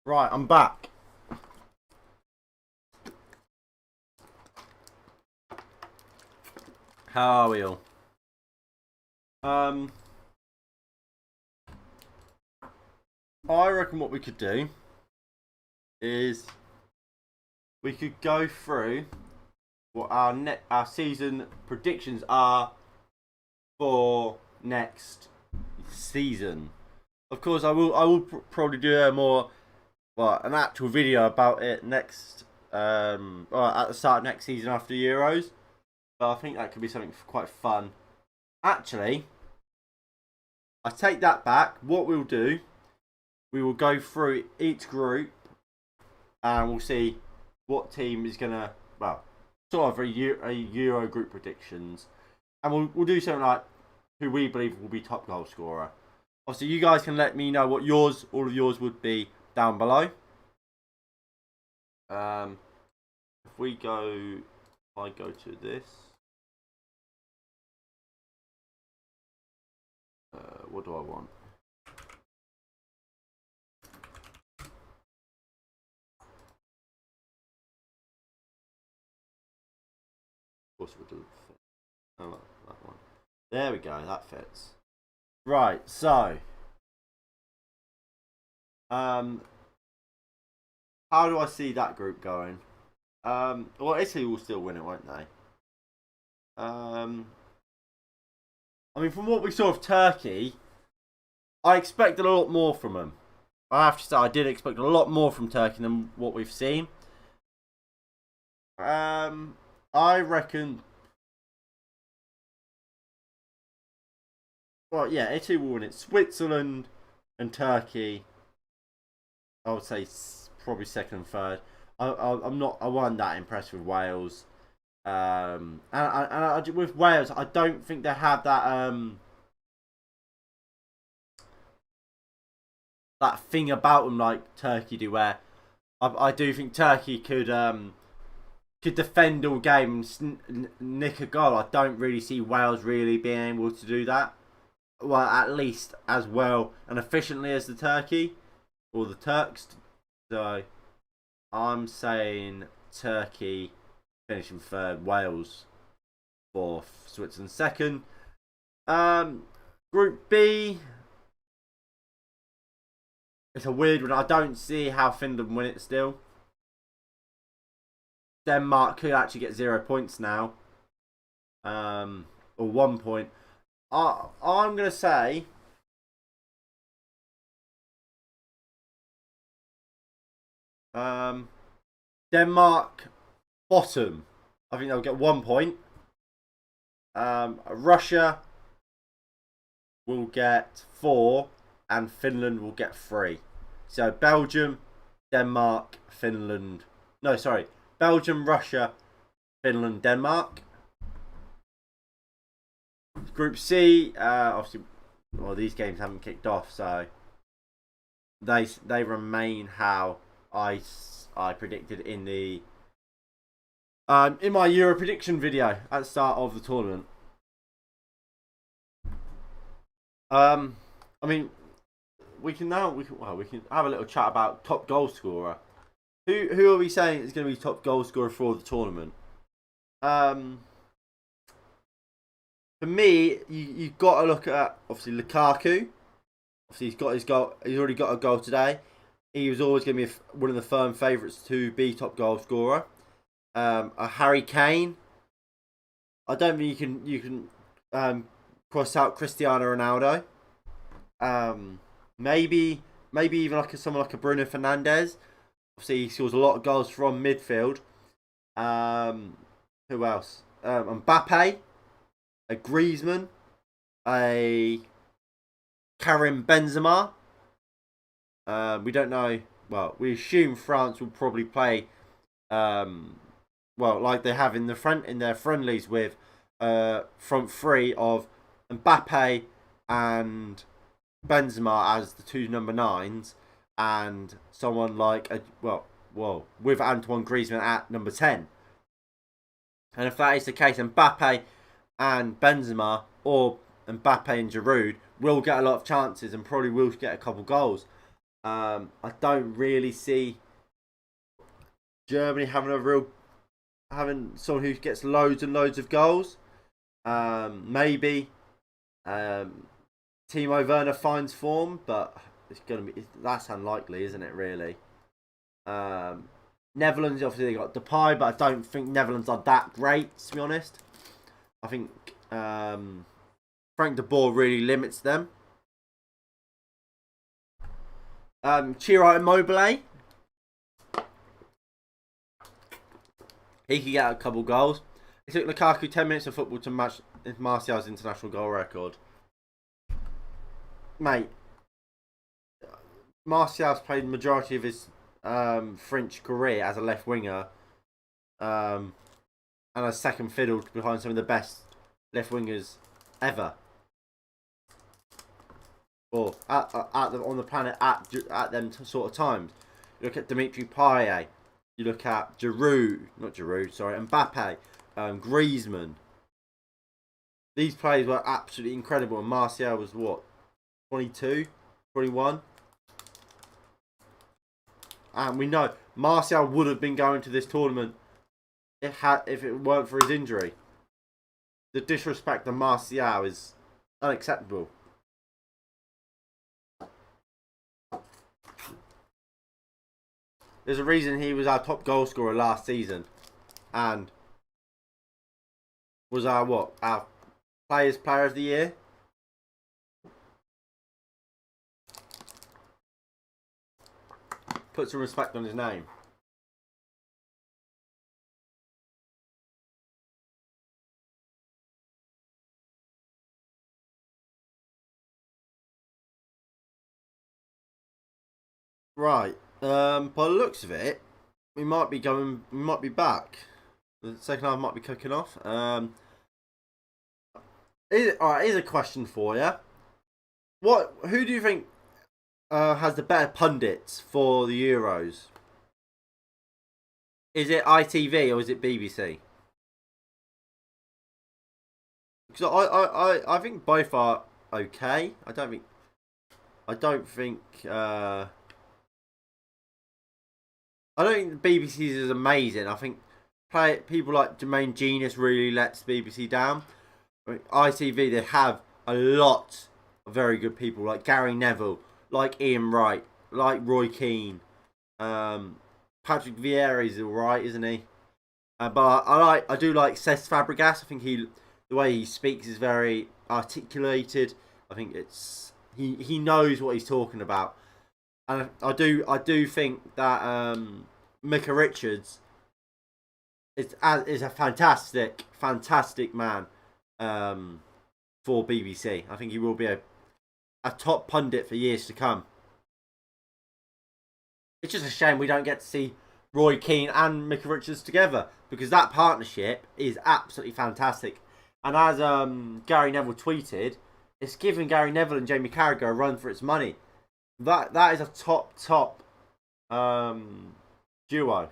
Right, I'm back. How are we all? I reckon what we could do is we could go through what our season predictions are for next season. Of course, I will probably do an actual video about it next or at the start of next season after Euros. But I think that could be something quite fun. Actually, I take that back. What we'll do, we will go through each group and we'll see what team is gonna, sort of a Euro group predictions, and we'll do something like who we believe will be top goal scorer. Obviously, you guys can let me know what all of yours would be down below. If I go to this, what do I want? Of course, we'll do that one. There we go. That fits. Right. So, how do I see that group going? Well, Italy will still win it, won't they? I mean, from what we saw of Turkey, I expected a lot more from them. I have to say, I did expect a lot more from Turkey than what we've seen. I reckon. Well, yeah, Italy will win it. Switzerland and Turkey, I would say probably second and third. I wasn't that impressed with Wales. With Wales, I don't think they have that thing about them like Turkey do, where I do think Turkey could defend all game and nick a goal. I don't really see Wales really being able to do that. Well, at least as well and efficiently as the Turkey or the Turks. So I'm saying Turkey finishing third, Wales fourth, Switzerland second. Group B, it's a weird one. I don't see how Finland win it still. Denmark could actually get 0 points now, or 1 point. I'm gonna say Denmark bottom. I think they'll get 1 point. Russia will get 4 and Finland will get 3. So Belgium, Denmark, Finland. No, sorry. Belgium, Russia, Finland, Denmark. Group C, obviously, well, these games haven't kicked off, so they remain how I predicted in the in my Euro prediction video at the start of the tournament. I mean, we can have a little chat about top goal scorer. Who are we saying is going to be top goal scorer for the tournament? For me, you've got to look at obviously Lukaku. Obviously, he's got his goal. He's already got a goal today. He was always going to be one of the firm favourites to be top goal scorer. A Harry Kane. I don't think you can cross out Cristiano Ronaldo. Maybe even like someone like a Bruno Fernandes. Obviously, he scores a lot of goals from midfield. Who else? Mbappe, a Griezmann, a Karim Benzema. We don't know. Well, we assume France will probably play, like they have in their friendlies with front three of Mbappe and Benzema as the two number 9s, and someone like with Antoine Griezmann at number 10. And if that is the case, Mbappe and Benzema or Mbappe and Giroud will get a lot of chances and probably will get a couple goals. I don't really see Germany having someone who gets loads and loads of goals. Maybe Timo Werner finds form, but that's unlikely, isn't it? Really. Um, Netherlands obviously they got Depay, but I don't think Netherlands are that great. To be honest, I think Frank de Boer really limits them. Ciro Immobile, he could get a couple goals. It took Lukaku 10 minutes of football to match Martial's international goal record. Mate, Martial's played the majority of his French career as a left winger, and a second fiddle behind some of the best left wingers ever, or on the planet at them sort of times. You look at Dimitri Payet, you look at Mbappe, Griezmann. These players were absolutely incredible, and Martial was what, 22, 21? And we know Martial would have been going to this tournament if it weren't for his injury. The disrespect of Martial is unacceptable. There's a reason he was our top goal scorer last season, and was our player of the year. Put some respect on his name. Right. By the looks of it, we might be back. The second half might be kicking off. Alright, here's a question for you. Who do you think has the better pundits for the Euros? Is it ITV or is it BBC? Because I think both are okay. I don't think BBC's is amazing. I think people like Jermaine Genius really lets BBC down. I mean, ITV, they have a lot of very good people like Gary Neville, like Ian Wright, like Roy Keane. Patrick Vieira is alright, isn't he? But I do like Cesc Fabregas. I think the way he speaks is very articulated. I think he knows what he's talking about, and I do think that Micah Richards is a fantastic man for BBC. I think he will be a top pundit for years to come. It's just a shame we don't get to see Roy Keane and Micah Richards together, because that partnership is absolutely fantastic. And as Gary Neville tweeted, it's giving Gary Neville and Jamie Carragher a run for its money. That is a top duo.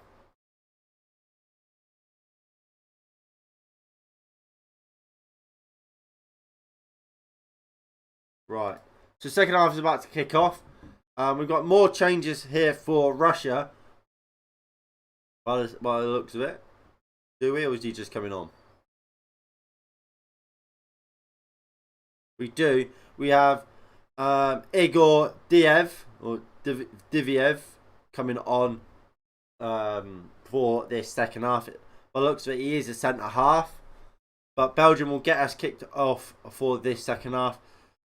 Right. So second half is about to kick off. We've got more changes here for Russia. By the looks of it. Do we, or is he just coming on? We do. We have Igor Diviev coming on for this second half. By the looks of it, he is a centre half. But Belgium will get us kicked off for this second half.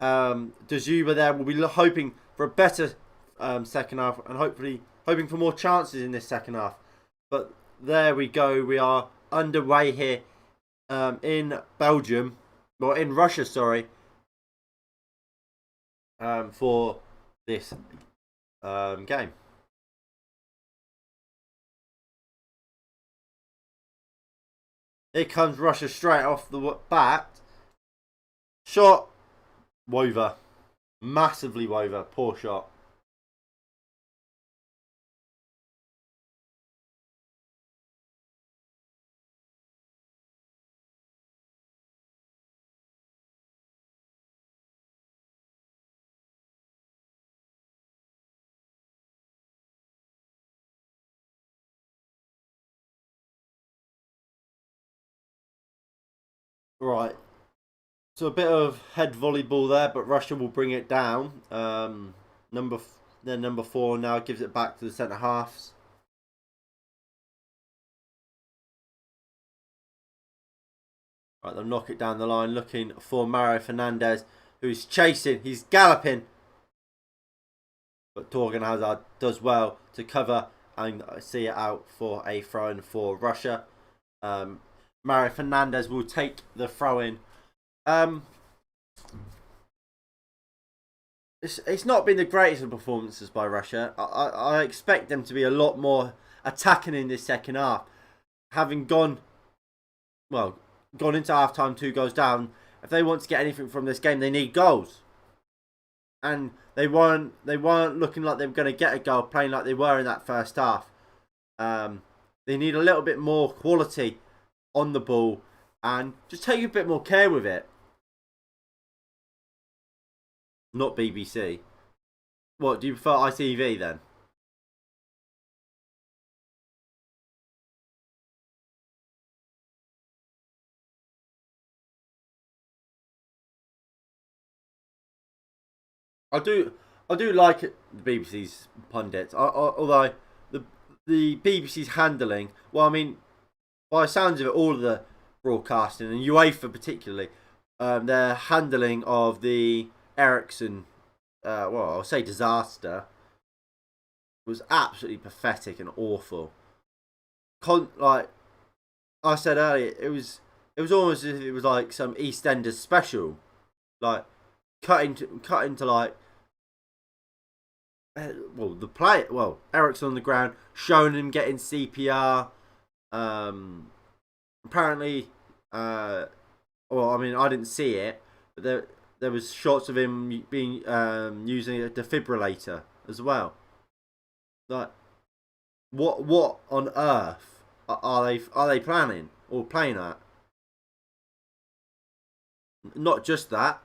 Dazuba there will be hoping for a better second half, and hopefully hoping for more chances in this second half. But there we go. We are underway here in Belgium, or in Russia, sorry, for this game. Here comes Russia straight off the bat. Shot. Wover. Massively Wover. Poor shot. Right. So a bit of head volleyball there, but Russia will bring it down. Then number 4 now gives it back to the centre halves. Right, they'll knock it down the line, looking for Mario Fernandez, who's chasing. He's galloping, but Torgan Hazard does well to cover and see it out for a throw-in for Russia. Mario Fernandez will take the throw-in. It's not been the greatest of performances by Russia. I expect them to be a lot more attacking in this second half. Having gone into half time 2 goals down, if they want to get anything from this game, they need goals. And they weren't looking like they were going to get a goal, playing like they were in that first half. They need a little bit more quality on the ball and just take a bit more care with it. Not BBC. What, do you prefer ITV then? I do like it, the BBC's pundits. Although the BBC's handling, well, I mean, by the sounds of it, all of the broadcasting and UEFA particularly, their handling of the Ericsson, I'll say disaster, was absolutely pathetic and awful. Like I said earlier, it was almost as if it was like some EastEnders special, like cut into like Ericsson on the ground, showing him getting CPR. Apparently, I mean, I didn't see it, but there was shots of him being using a defibrillator as well. Like, what on earth are they planning or playing at? Not just that,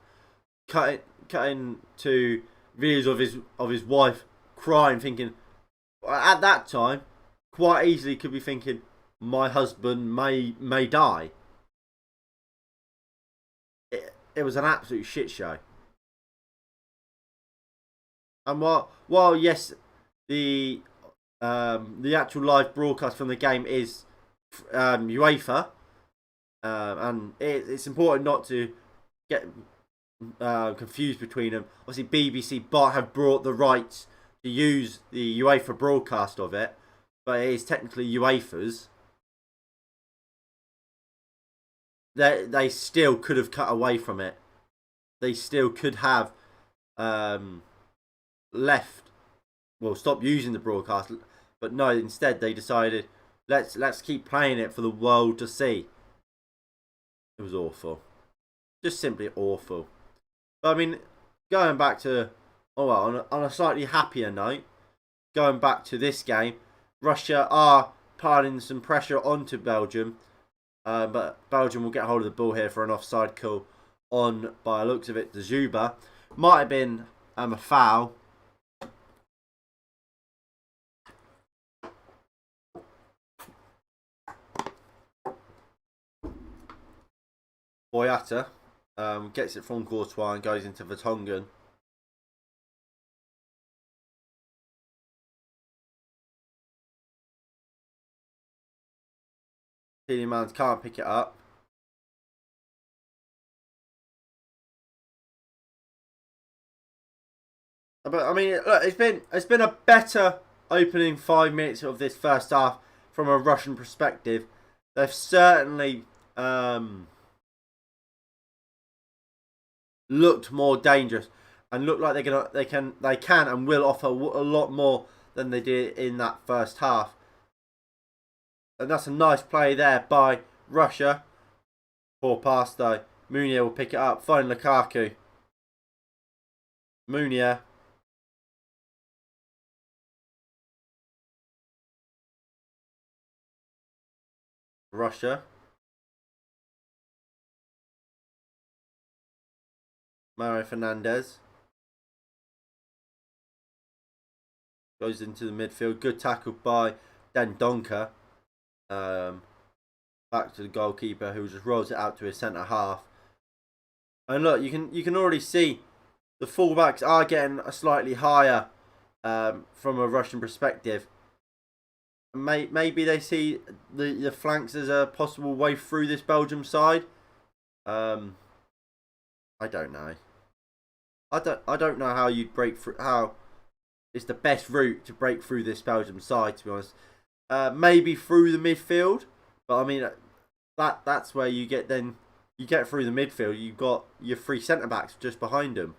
cutting to videos of his wife crying, thinking at that time quite easily could be thinking my husband may die. It was an absolute shit show. And while yes, the actual live broadcast from the game is UEFA, and it's important not to get confused between them. Obviously, BBC have brought the rights to use the UEFA broadcast of it, but it is technically UEFA's. They still could have cut away from it. They still could have left. Well, stop using the broadcast, but no. Instead, they decided let's keep playing it for the world to see. It was awful, just simply awful. But I mean, going back to on a slightly happier note, going back to this game, Russia are piling some pressure onto Belgium. But Belgium will get hold of the ball here for an offside call on, by the looks of it, the Zuba. Might have been a foul. Boyata gets it from Courtois and goes into Vertonghen. Tielemans can't pick it up. But I mean, look, it's been a better opening 5 minutes of this first half from a Russian perspective. They've certainly looked more dangerous and look like they can and will offer a lot more than they did in that first half. And that's a nice play there by Russia. Poor pass though. Munier will pick it up. Find Lukaku. Munier. Russia. Mario Fernandez. Goes into the midfield. Good tackle by Dendonka. back to the goalkeeper, who just rolls it out to his centre half. And look, you can already see the fullbacks are getting a slightly higher from a Russian perspective. Maybe they see the flanks as a possible way through this Belgium side. I don't know. I don't know how you'd break through. How it's the best route to break through this Belgium side, to be honest. Maybe through the midfield, but I mean that's where you get through the midfield. You've got your three centre backs just behind them.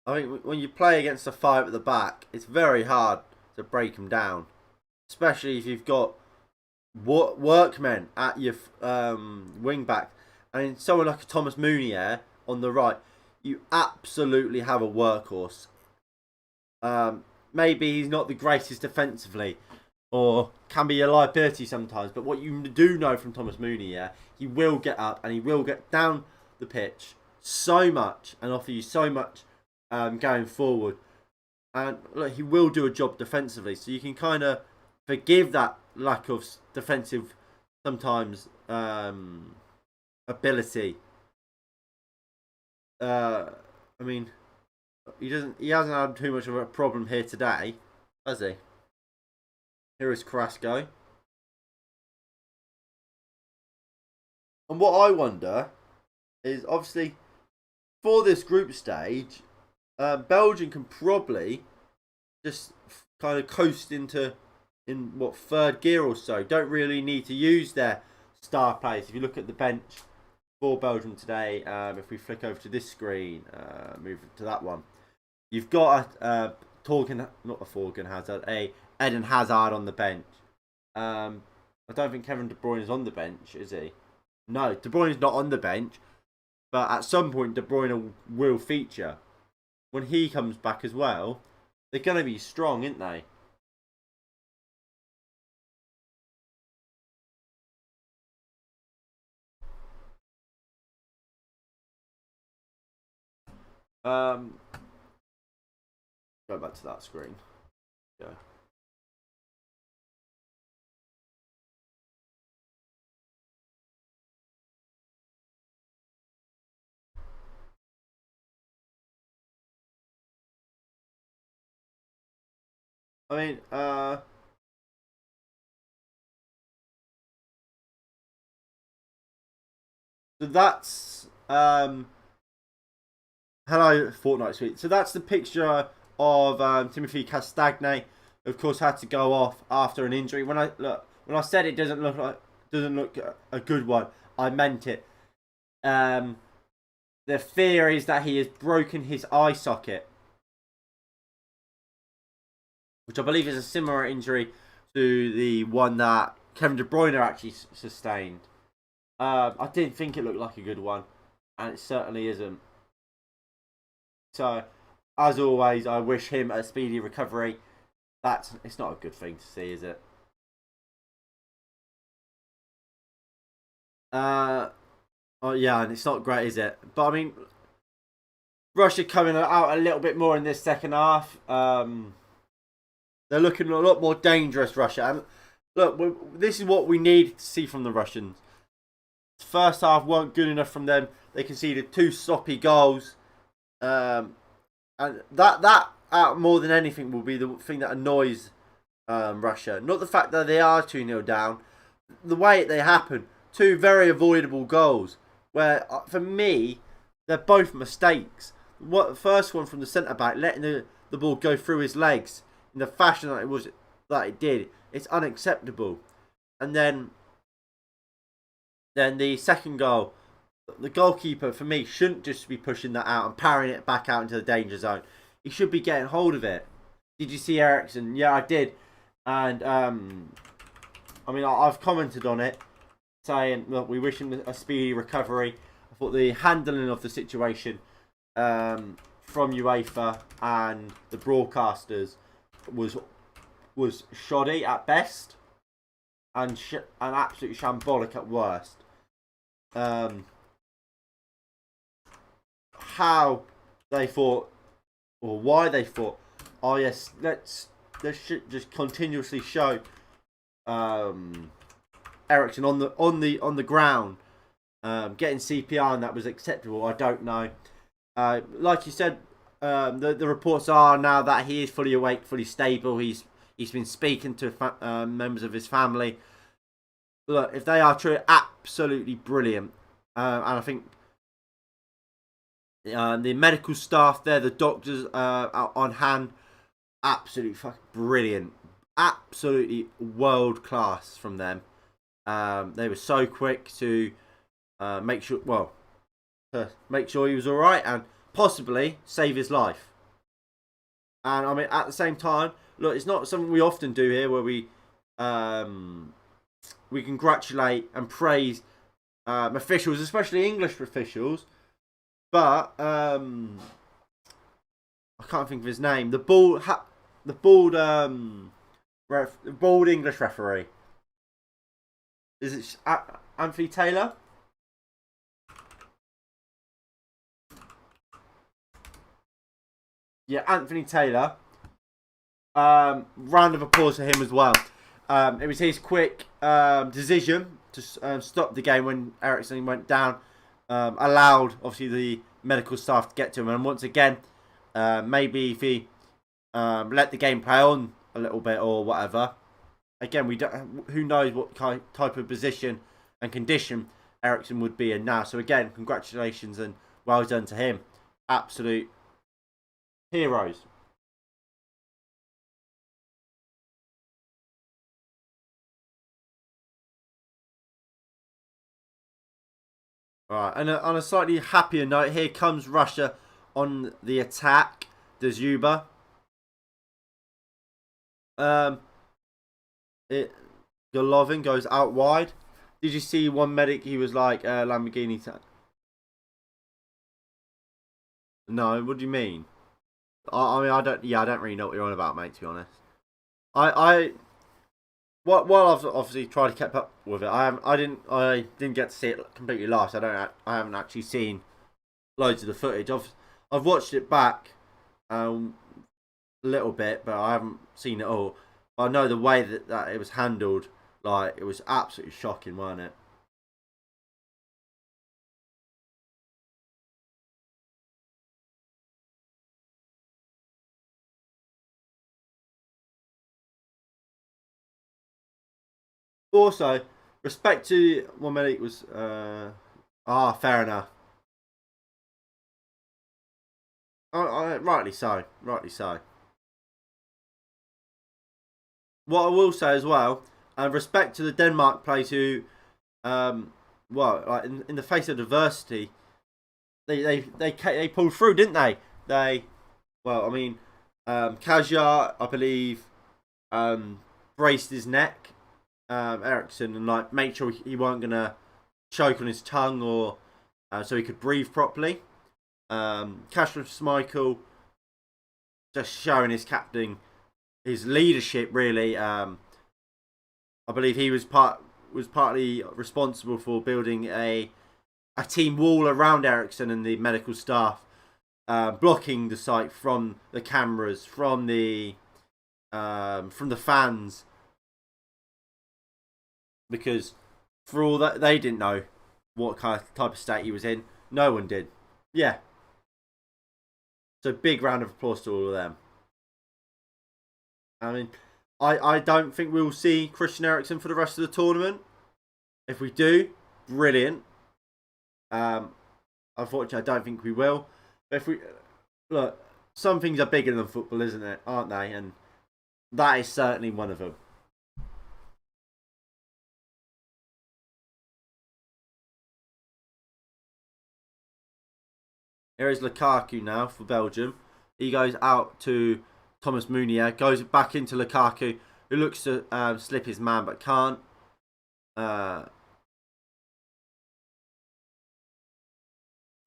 I think when you play against a five at the back, it's very hard to break them down, especially if you've got workmen at your wing back. I mean, someone like a Thomas Meunier on the right, you absolutely have a workhorse. Maybe he's not the greatest defensively, or can be a liability sometimes. But what you do know from Thomas Meunier, he will get up and he will get down the pitch so much and offer you so much going forward. And look, he will do a job defensively, so you can kind of forgive that lack of defensive sometimes ability. I mean, he hasn't had too much of a problem here today, has he? Here is Carrasco. And what I wonder is, obviously, for this group stage, Belgium can probably just kind of coast in third gear or so. Don't really need to use their star players. If you look at the bench for Belgium today, if we flick over to this screen, move to that one, you've got a Eden Hazard on the bench. I don't think Kevin De Bruyne is on the bench, is he? No, De Bruyne is not on the bench, but at some point De Bruyne will feature. When he comes back as well, they're going to be strong, aren't they? Go back to that screen. Yeah. I mean, so that's hello Fortnite Suite. So that's the picture of Timothy Castagne. Of course, had to go off after an injury. When I said it doesn't look a good one, I meant it. The fear is that he has broken his eye socket, which I believe is a similar injury to the one that Kevin De Bruyne actually sustained. I didn't think it looked like a good one, and it certainly isn't. So, as always, I wish him a speedy recovery. It's not a good thing to see, is it? Oh yeah, and it's not great, is it? But I mean, Russia coming out a little bit more in this second half. They're looking a lot more dangerous, Russia. And look, this is what we need to see from the Russians. First half weren't good enough from them. They conceded 2 sloppy goals. And that more than anything will be the thing that annoys Russia. Not the fact that they are 2-0 down. The way they happen. 2 very avoidable goals. Where, for me, they're both mistakes. The first one from the centre-back, letting the ball go through his legs in the fashion that it did. It's unacceptable. And then the second goal, the goalkeeper, for me, shouldn't just be pushing that out and parrying it back out into the danger zone. He should be getting hold of it. Did you see Ericsson? Yeah, I did. And, I mean, I've commented on it, saying, look, we wish him a speedy recovery. I thought the handling of the situation from UEFA and the broadcasters was shoddy at best and absolutely shambolic at worst. How they thought, or why they thought, oh yes, let's just continuously show Eriksen on the ground, getting CPR, and that was acceptable. I don't know. Like you said, the reports are now that he is fully awake, fully stable. He's been speaking to members of his family. Look, if they are true, absolutely brilliant. And I think the medical staff there, the doctors out on hand, absolutely fucking brilliant. Absolutely world class from them. They were so quick to make sure he was all right and possibly save his life. And I mean, at the same time, look, it's not something we often do here, where we congratulate and praise officials, especially English officials. But I can't think of his name. The bald English referee. Is it Anthony Taylor? Yeah, Anthony Taylor. Round of applause for him as well. It was his quick decision to stop the game when Eriksen went down. Allowed, obviously, the medical staff to get to him. And once again, maybe if he let the game play on a little bit or whatever. Again, we don't. Who knows what type of position and condition Eriksen would be in now. So again, congratulations and well done to him. Absolute heroes. Alright, and on a slightly happier note, here comes Russia on the attack. Zuba. Golovin goes out wide. Did you see one medic? He was like Lamborghini. No, what do you mean? I mean, I don't. Yeah, I don't really know what you're on about, mate. To be honest, while I've obviously tried to keep up with it, I didn't get to see it completely live. So I haven't actually seen loads of the footage. I've watched it back a little bit, but I haven't seen it all. But I know the way that it was handled, like, it was absolutely shocking, wasn't it? Also, respect to one medic was fair enough. Rightly so. Rightly so. What I will say as well, respect to the Denmark players who, like in the face of adversity, they pulled through, didn't they? I mean, Kajar, I believe, braced his neck, Eriksen, and like made sure he weren't gonna choke on his tongue or so he could breathe properly. Kasper Schmeichel just showing his captain, his leadership really. I believe he was partly responsible for building a team wall around Eriksen and the medical staff, blocking the site from the cameras, from the fans, because for all that they didn't know what kind of type of state he was in. No one did. Yeah. So big round of applause to all of them. I mean, I don't think we'll see Christian Eriksen for the rest of the tournament. If we do, brilliant. Unfortunately, I don't think we will. But if we look, some things are bigger than football, isn't it? Aren't they? And that is certainly one of them. Here is Lukaku now for Belgium. He goes out to Thomas Meunier, goes back into Lukaku, who looks to slip his man but can't.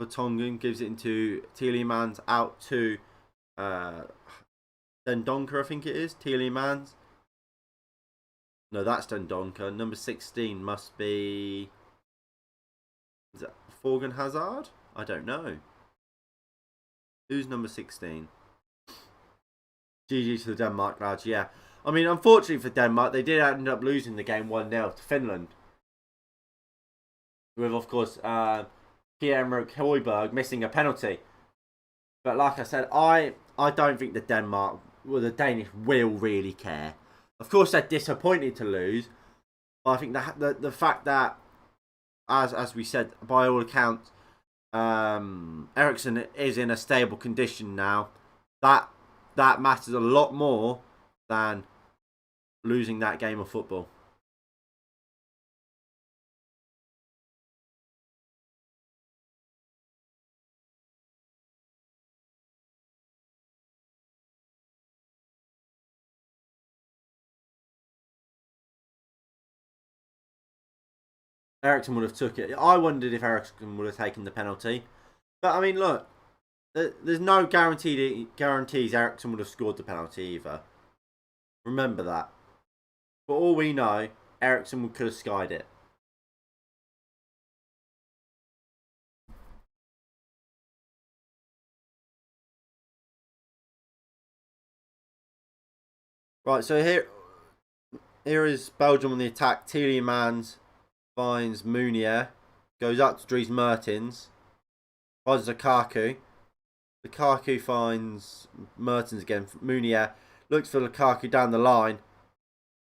Vertonghen gives it into Tielemans, out to Dendoncker, I think it is. Tielemans. No, that's Dendoncker. Number 16 must be... Is that Thorgan Hazard? I don't know. Who's number 16? GG to the Denmark lads, yeah. I mean, unfortunately for Denmark, they did end up losing the game 1-0 to Finland. With, of course, Pierre-Emerick Højbjerg missing a penalty. But like I said, I don't think the Danish will really care. Of course, they're disappointed to lose. But I think the fact that, as we said, by all accounts, Eriksen is in a stable condition now. That matters a lot more than losing that game of football. Eriksen would have took it. I wondered if Eriksen would have taken the penalty. But I mean, look, there's no guarantees Eriksen would have scored the penalty either. Remember that. For all we know, Eriksen could have skied it. Right, so here is Belgium on the attack. Tielemans finds Meunier, goes up to Dries Mertens, finds Lukaku. Lukaku finds Mertens again. Meunier looks for Lukaku down the line.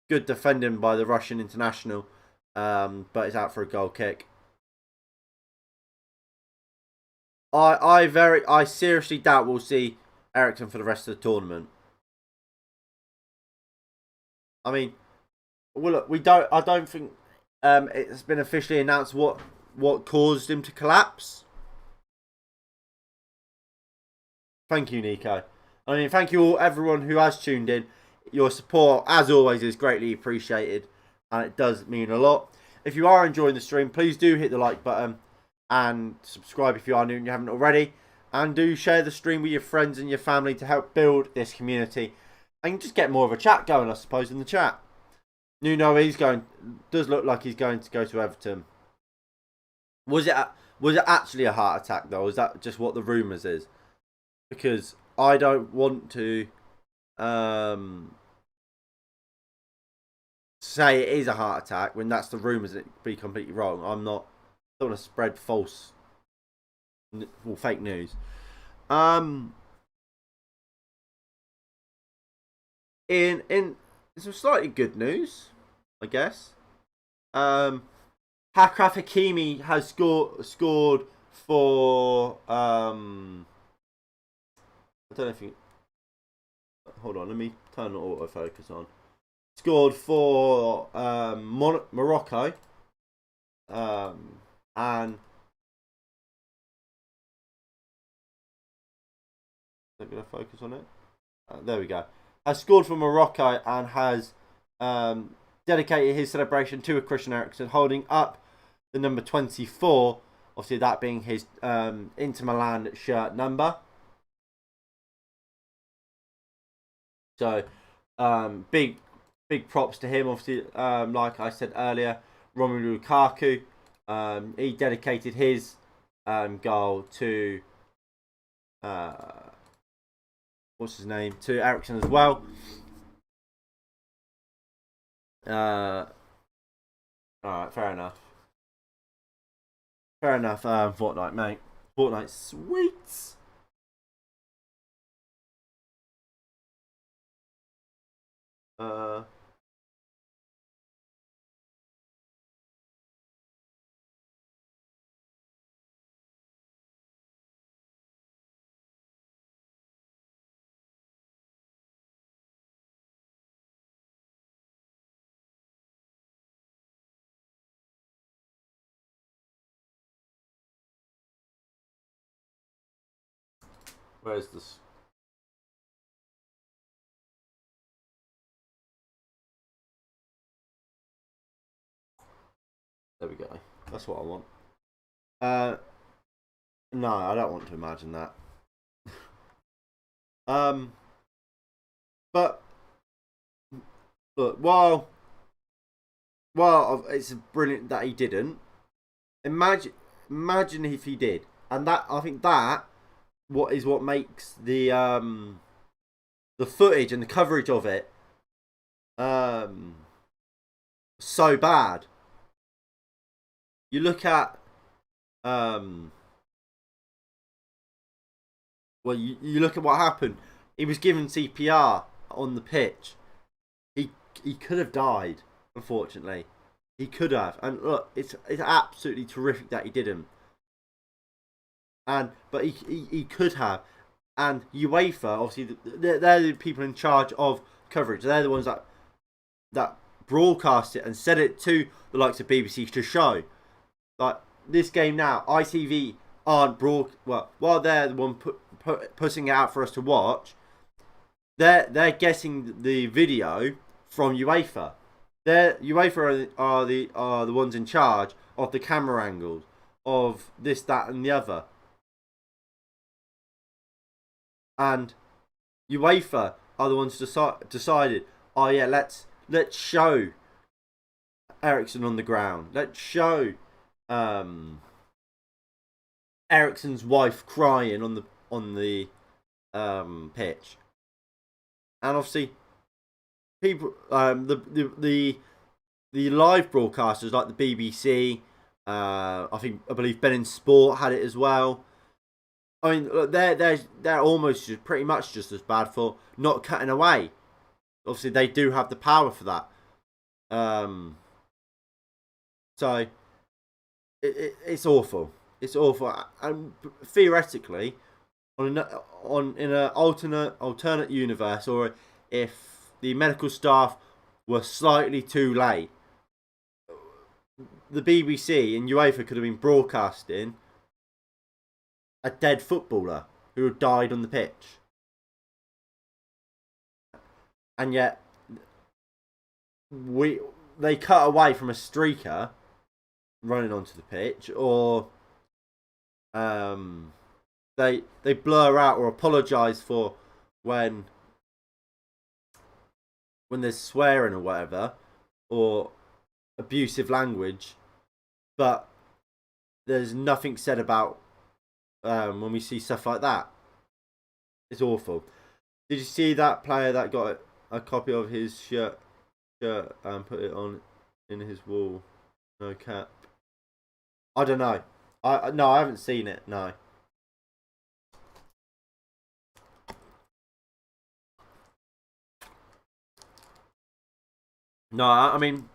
Good defending by the Russian international, but it's out for a goal kick. I seriously doubt we'll see Eriksen for the rest of the tournament. I mean, well, look, I don't think it's been officially announced what caused him to collapse. Thank you, Nico. I mean, thank you all, everyone who has tuned in. Your support, as always, is greatly appreciated, and it does mean a lot. If you are enjoying the stream, please do hit the like button and subscribe if you are new and you haven't already. And do share the stream with your friends and your family to help build this community and just get more of a chat going, I suppose, in the chat. Nuno, does look like he's going to go to Everton. Was it actually a heart attack though? Is that just what the rumours is? Because I don't want to say it is a heart attack when that's the rumours and it be completely wrong. I don't want to spread fake news. In some slightly good news, I guess. Hakraf Hakimi has scored for I don't know if you. Hold on, let me turn the autofocus on. Scored for Morocco, and is that going to focus on it? There we go. Has scored for Morocco and has dedicated his celebration to a Christian Eriksen, holding up the number 24. Obviously, that being his Inter Milan shirt number. So, big props to him. Obviously, like I said earlier, Romelu Lukaku, he dedicated his goal to what's his name, to Eriksen as well. All right, fair enough. Fortnite, mate. Fortnite, sweet. Where's this? There we go. That's what I want. No, I don't want to imagine that. But look, while it's brilliant that he didn't. Imagine if he did, and that I think that what makes the footage and the coverage of it so bad. You look at um, you look at what happened. He was given CPR on the pitch. He could have died. Unfortunately, he could have. And look, it's absolutely terrific that he didn't. But he could have. And UEFA, obviously, they're the people in charge of coverage. They're the ones that broadcast it and set it to the likes of BBC to show. Like this game now, ITV aren't while they're the one putting it out for us to watch, they're getting the video from UEFA. UEFA are the ones in charge of the camera angles of this, that, and the other. And UEFA are the ones decided. Oh yeah, let's show Eriksen on the ground. Let's show Eriksen's wife crying on the pitch. And obviously, people the live broadcasters like the BBC, I believe Ben in Sport had it as well. I mean, they're almost pretty much just as bad for not cutting away. Obviously, they do have the power for that. So it's awful. It's awful, and theoretically, in an alternate universe, or if the medical staff were slightly too late, the BBC and UEFA could have been broadcasting a dead footballer who had died on the pitch. And yet they cut away from a streaker running onto the pitch, or they blur out or apologise for when there's swearing or whatever, or abusive language, but there's nothing said about when we see stuff like that. It's awful. Did you see that player that got a copy of his shirt and put it on in his wall? No cap. I don't know. I haven't seen it. No. No, I mean,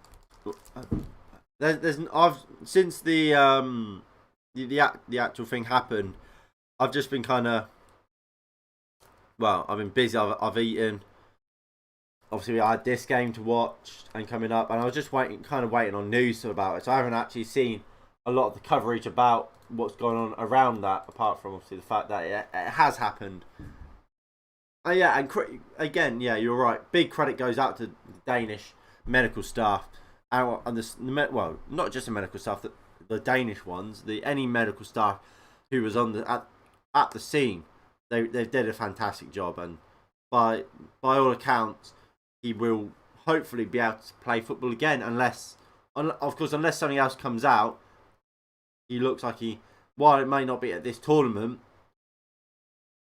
I've since the actual thing happened, I've just been kind of, I've been busy. I've eaten. Obviously, I had this game to watch and coming up, and I was just waiting on news about it. So I haven't actually seen a lot of the coverage about what's going on around that, apart from obviously the fact that it has happened. Yeah, and again, yeah, you're right. Big credit goes out to the Danish medical staff, and not just the medical staff, the Danish ones, any medical staff who was on at the scene. They did a fantastic job, and by all accounts, he will hopefully be able to play football again, unless something else comes out. He looks like while it may not be at this tournament,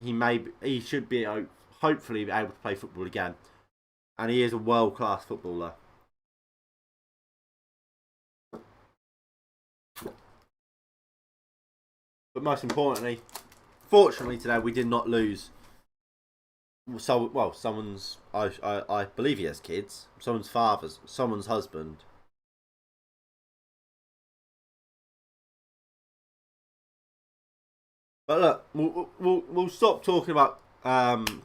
he should be hopefully be able to play football again, and he is a world-class footballer. But most importantly, fortunately today we did not lose. So someone's I believe he has kids. Someone's father's, someone's husband. But look, we'll stop talking about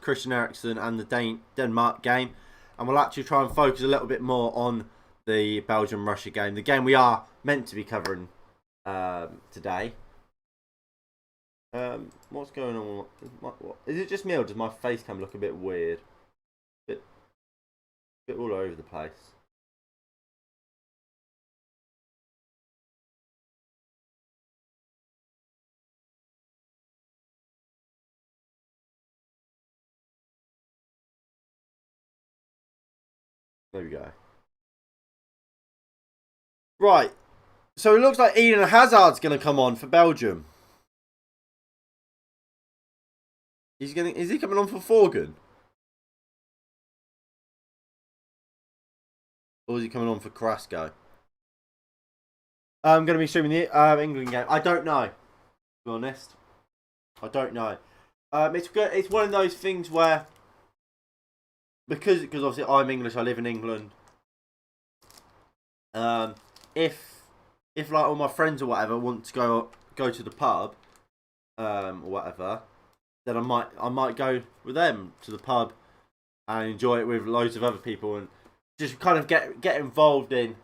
Christian Eriksen and the Denmark game, and we'll actually try and focus a little bit more on the Belgium Russia game, the game we are meant to be covering today. What's going on? Is it just me, or does my face cam look a bit weird? Bit all over the place. There we go. Right. So it looks like Eden Hazard's going to come on for Belgium. Is he coming on for Forgan? Or is he coming on for Carrasco? I'm going to be streaming the England game. I don't know, to be honest. I don't know. It's good. It's one of those things where, because obviously I'm English, I live in England. If like all my friends or whatever want to go to the pub, or whatever, then I might go with them to the pub and enjoy it with loads of other people and just kind of get involved in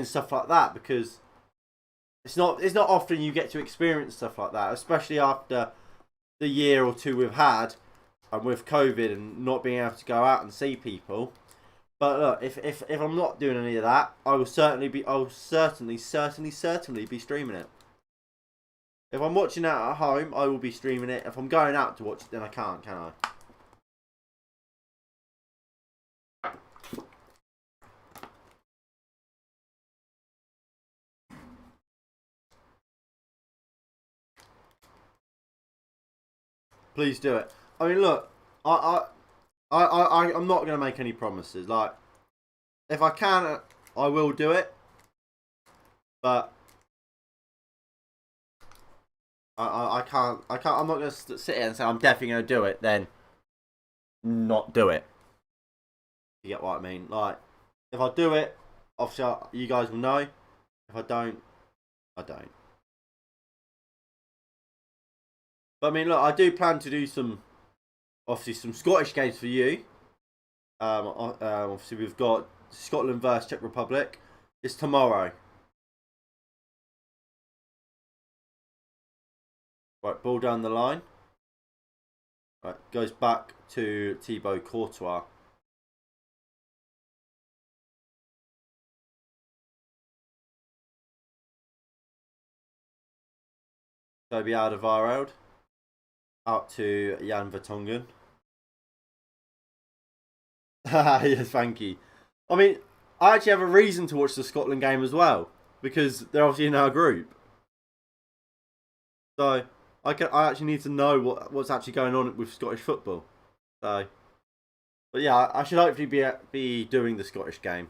stuff like that, because it's not often you get to experience stuff like that, especially after the year or two we've had and with COVID and not being able to go out and see people. But look, if I'm not doing any of that, I will certainly be streaming it. If I'm watching it at home, I will be streaming it. If I'm going out to watch it, then I can't, can I? Please do it. I mean, look, I'm not going to make any promises. Like, if I can, I will do it. But I can't. I'm not going to sit here and say I'm definitely going to do it, then not do it. You get what I mean? Like, if I do it, obviously you guys will know. If I don't, I don't. But I mean, look, I do plan to do some Scottish games for you. Obviously we've got Scotland versus Czech Republic. It's tomorrow. Right, ball down the line. Right, goes back to Thibaut Courtois. Toby Alderweireld. Out to Jan Vertonghen. Yes, thank you. I mean, I actually have a reason to watch the Scotland game as well, because they're obviously in our group. So I actually need to know what's actually going on with Scottish football. So, but yeah, I should hopefully be doing the Scottish game.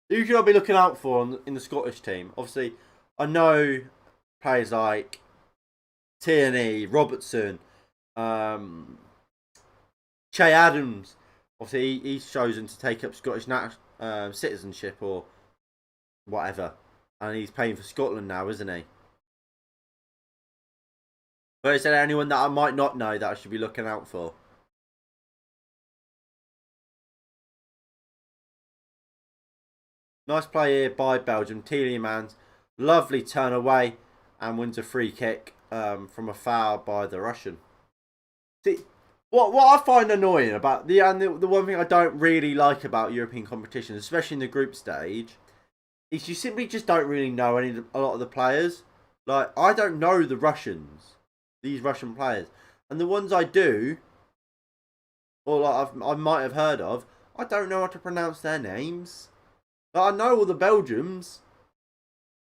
Who should I be looking out for in the Scottish team? Obviously, I know players like Tierney, Robertson, Che Adams. Obviously, he's chosen to take up Scottish citizenship or whatever, and he's playing for Scotland now, isn't he? But is there anyone that I might not know that I should be looking out for? Nice play here by Belgium. Tielemans, lovely turn away and wins a free kick from a foul by the Russian. See, what I find annoying about the one thing I don't really like about European competitions, especially in the group stage, is you simply just don't really know a lot of the players. Like, I don't know the Russians, these Russian players, and the ones I do, or like I might have heard of, I don't know how to pronounce their names. Like, I know all the Belgians.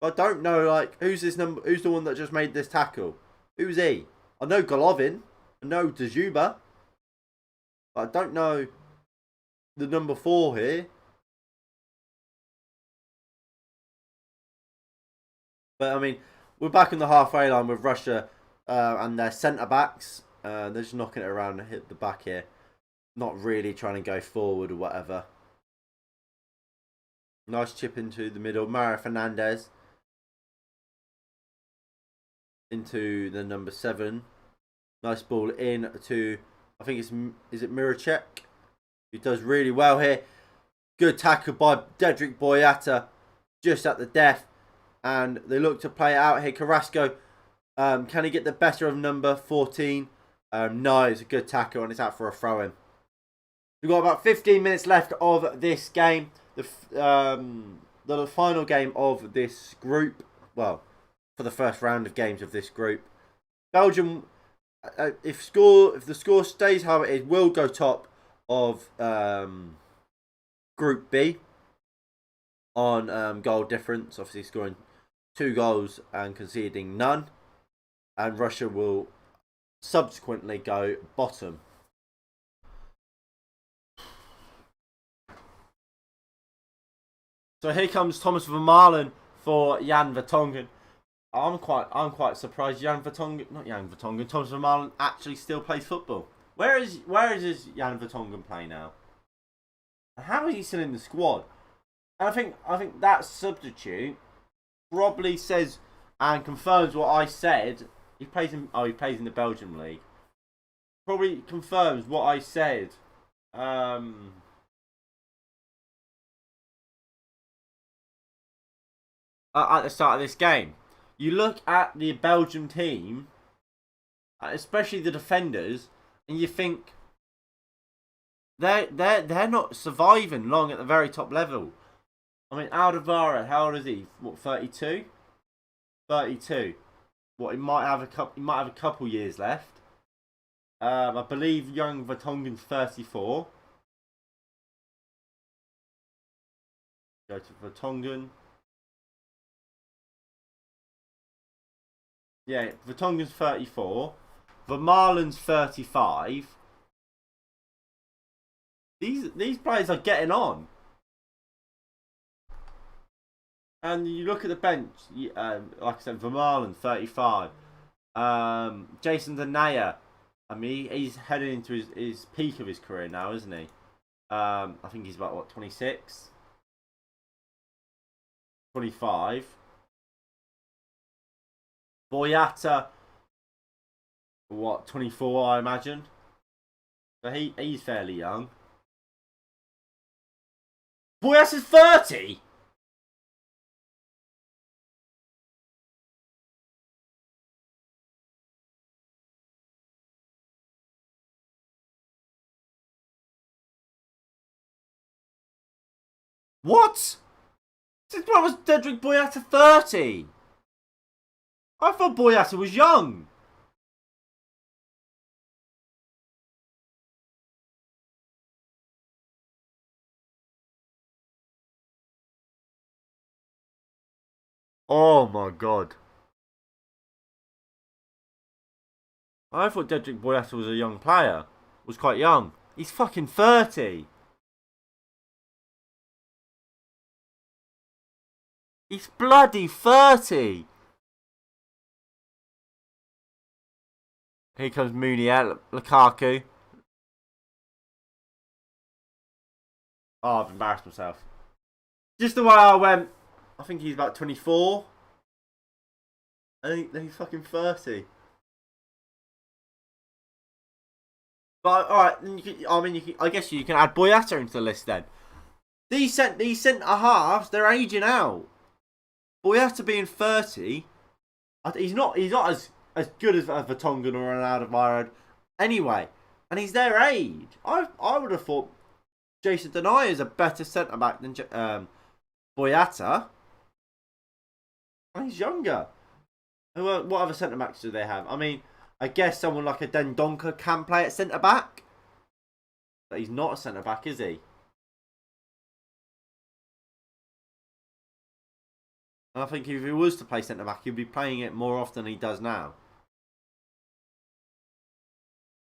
I don't know, like, who's the one that just made this tackle? Who's he? I know Golovin. I know Dzuba. But I don't know the number 4 here. But, I mean, we're back in the halfway line with Russia and their centre-backs. They're just knocking it around and hit the back here. Not really trying to go forward or whatever. Nice chip into the middle. Mario Fernandez. Into the number 7. Nice ball in to, I think is it Miracek? He does really well here. Good tackle by Dedrick Boyata. Just at the death. And they look to play it out here. Carrasco, can he get the better of number 14? No, it's a good tackle and it's out for a throw-in. We've got about 15 minutes left of this game. The final game of this group. Well, for the first round of games of this group. Belgium, if the score stays how it is, will go top of Group B on goal difference. Obviously scoring 2 goals and conceding none. And Russia will subsequently go bottom. So here comes Thomas Vermaelen for Jan Vertonghen. I'm quite surprised Jan Vertonghen, Thomas Vermaelen actually still plays football. Where is his Jan Vertonghen play now? How is he still in the squad? And I think that substitute probably says and confirms what I said. He plays in the Belgium league. Probably confirms what I said. At the start of this game. You look at the Belgium team, especially the defenders, and you think they're not surviving long at the very top level. I mean, Alderweireld, how old is he? What, 32? 32. What, he might have a couple years left. I believe young Vertonghen's 34. Go to Vertonghen. Yeah, Vertonghen's 34. Vermaelen's 35. These players are getting on. And you look at the bench, like I said, Vermaelen, 35. Jason Denayer, I mean, he's heading into his peak of his career now, isn't he? I think he's about, what, 26? 25. Boyata, what, 24, I imagine? So he's fairly young. Boyata's 30? What? Since when was Dedrick Boyata 30? I thought Boyata was young. Oh my god. I thought Dedrick Boyata was a young player. Was quite young. He's fucking 30. He's bloody 30. Here comes Munier, Lukaku. Oh, I've embarrassed myself. Just the way I went, I think he's about 24. And he's fucking 30. But alright, I guess you can add Boyata into the list then. These centre halves, they're aging out. Boyata being 30, he's not as good as Vertonghen or an Alderweireld anyway, and he's their age. I would have thought Jason Denayer is a better centre back than Boyata, and he's younger. What other centre backs do they have? I mean, I guess someone like a Dendoncker can play at centre back, but he's not a centre back, is he? And I think if he was to play centre back, he'd be playing it more often than he does now.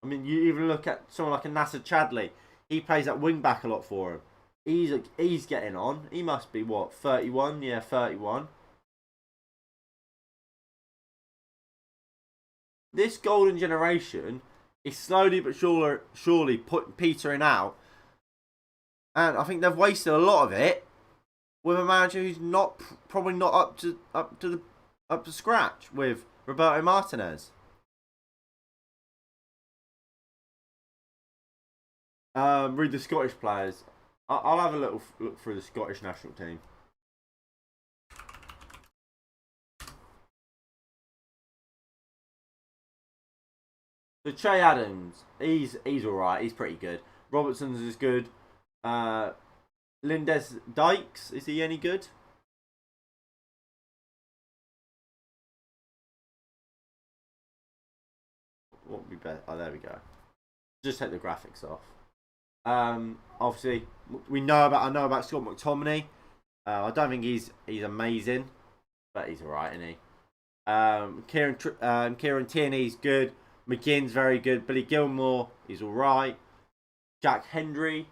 I mean, you even look at someone like a Nasser Chadli. He plays at wing back a lot for him. He's getting on. He must be what, 31? Yeah, 31. This golden generation is slowly but surely petering out, and I think they've wasted a lot of it with a manager who's probably not up to scratch with Roberto Martinez. Read the Scottish players. I'll have a little look through the Scottish national team. So Che Adams, he's alright. He's pretty good. Robertson's is good. Lindes Dykes, is he any good? What would be better? Oh, there we go. Just take the graphics off. Obviously, I know about Scott McTominay. I don't think he's amazing, but he's alright, isn't he? Kieran Tierney's good. McGinn's very good. Billy Gilmore, he's alright. Jack Hendry,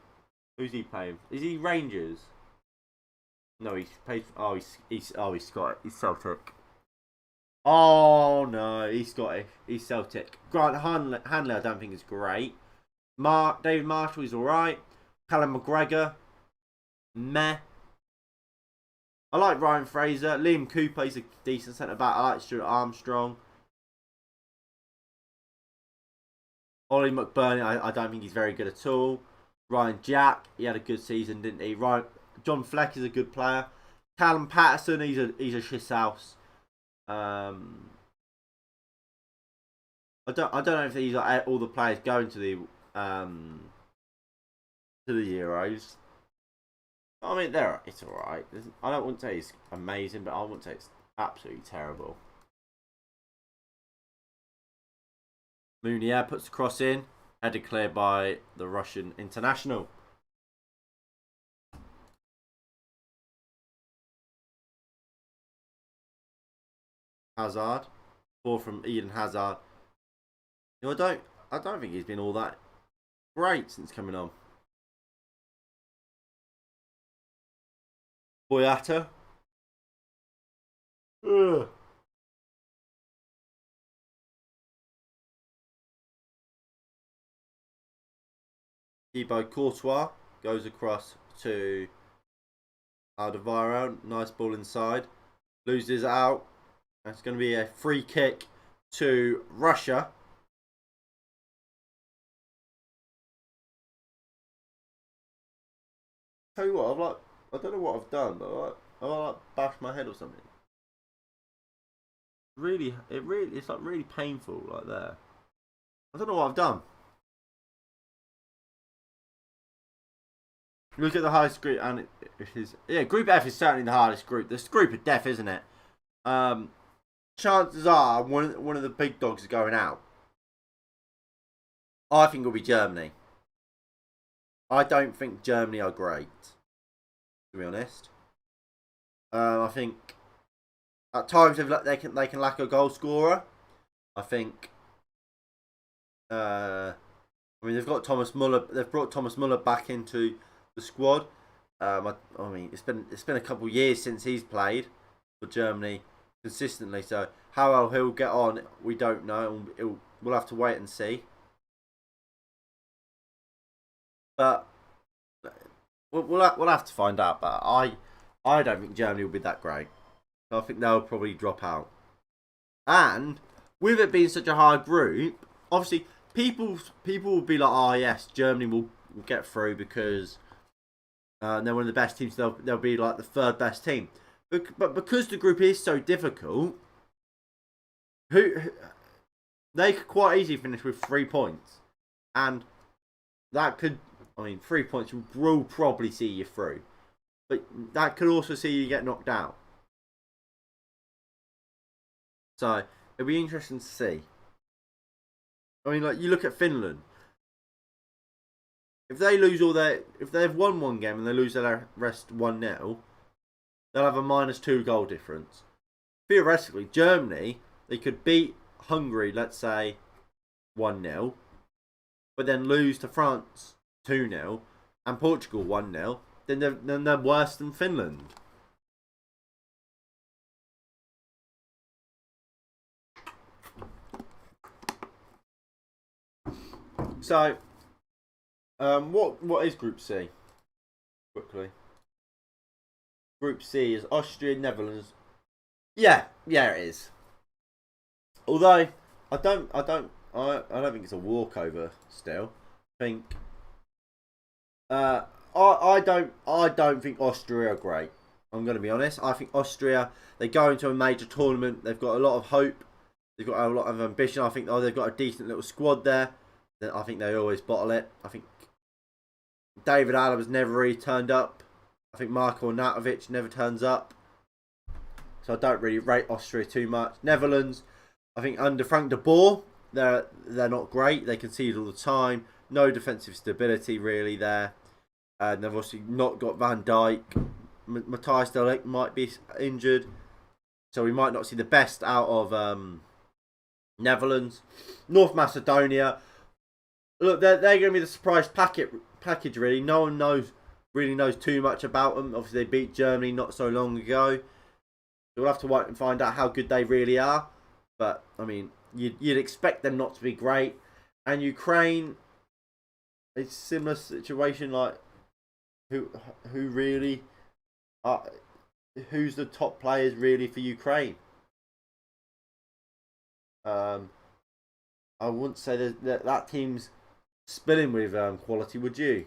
who's he playing? Is he Rangers? No, he's paid. He's Scottish. He's Celtic. Oh no, he's Scottish. He's Celtic. Grant Hanley, I don't think is great. David Marshall, he's all right. Callum McGregor, meh. I like Ryan Fraser. Liam Cooper, he's a decent centre back. I like Stuart Armstrong. Ollie McBurney, I don't think he's very good at all. Ryan Jack, he had a good season, didn't he? John Fleck is a good player. Callum Patterson, he's a shithouse. I don't know if these are all the players going to the Euros. I mean, it's all right. I don't want to say it's amazing, but I wouldn't say it's absolutely terrible. Mounier puts the cross in, headed clear by the Russian international. Hazard, ball from Eden Hazard. You know, I don't think he's been all that great since coming on. Boyata. Ugh. Thibaut Courtois goes across to Alderweireld. Nice ball inside. Loses it out. It's going to be a free kick to Russia. Tell you what, I don't know what I've done, but I bashed my head or something. It's like really painful, like there. I don't know what I've done. Look at the highest group, and it is Group F is certainly the hardest group. This group of death, isn't it? Chances are one of the big dogs is going out. I think it'll be Germany. I don't think Germany are great, to be honest. I think at times they can lack a goal scorer. I think. I mean, they've got Thomas Muller. They've brought Thomas Muller back into the squad. I mean, it's been a couple of years since he's played for Germany consistently. So how well he'll get on, we don't know. We'll have to wait and see. But we'll have to find out. But I don't think Germany will be that great. So I think they'll probably drop out. And with it being such a hard group, obviously people will be like, oh yes, Germany will get through because they're one of the best teams. They'll be like the third best team. But because the group is so difficult, they could quite easily finish with 3 points, and that could. I mean, 3 points will probably see you through. But that could also see you get knocked out. So, it'll be interesting to see. I mean, like, you look at Finland. If they've won one game and they lose their rest 1-0, they'll have a -2 goal difference. Theoretically, Germany, they could beat Hungary, let's say, 1-0, but then lose to France 2-0 and Portugal 1-0, then they're worse than Finland. So, what is Group C? Quickly, Group C is Austria, Netherlands. Yeah, it is. Although I don't think it's a walkover. Still, I think. I don't think Austria are great. I'm going to be honest. I think Austria, they go into a major tournament. They've got a lot of hope. They've got a lot of ambition. I think they've got a decent little squad there. I think they always bottle it. I think David Alaba never really turned up. I think Marko Arnautovic never turns up. So I don't really rate Austria too much. Netherlands, I think under Frank de Boer, they're not great. They concede all the time. No defensive stability really there. And they've obviously not got Van Dijk. Matthijs de Ligt might be injured. So we might not see the best out of Netherlands. North Macedonia. Look, they're going to be the surprise package really. No one knows really knows too much about them. Obviously, they beat Germany not so long ago. So we'll have to wait and find out how good they really are. But, I mean, you'd expect them not to be great. And Ukraine, it's a similar situation. Like, who really are, who's the top players really for Ukraine? I wouldn't say that team's spilling with quality, would you?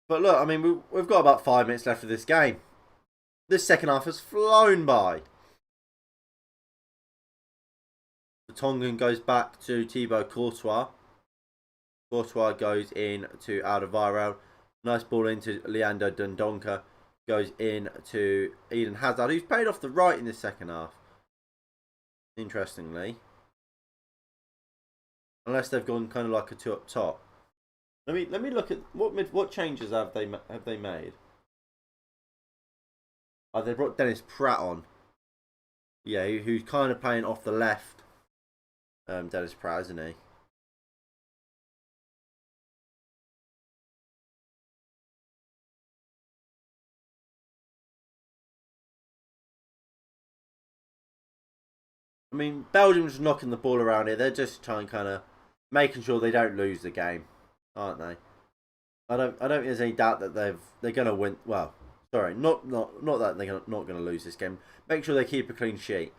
But look, I mean, we've got about 5 minutes left of this game. This second half has flown by. Tongan goes back to Thibaut Courtois. Courtois goes in to Alderweireld. Nice ball into Leandro Dendoncker. Goes in to Eden Hazard, who's played off the right in the second half. Interestingly. Unless they've gone kind of like a two up top. Let me look at what changes have they made. Oh, they brought Dennis Pratt on. Yeah, who's kind of playing off the left. Dennis Pratt, isn't he? I mean, Belgium's knocking the ball around here. They're just trying kind of making sure they don't lose the game, aren't they? I don't think there's any doubt that they're going to win. Well, sorry, not that they're not going to lose this game. Make sure they keep a clean sheet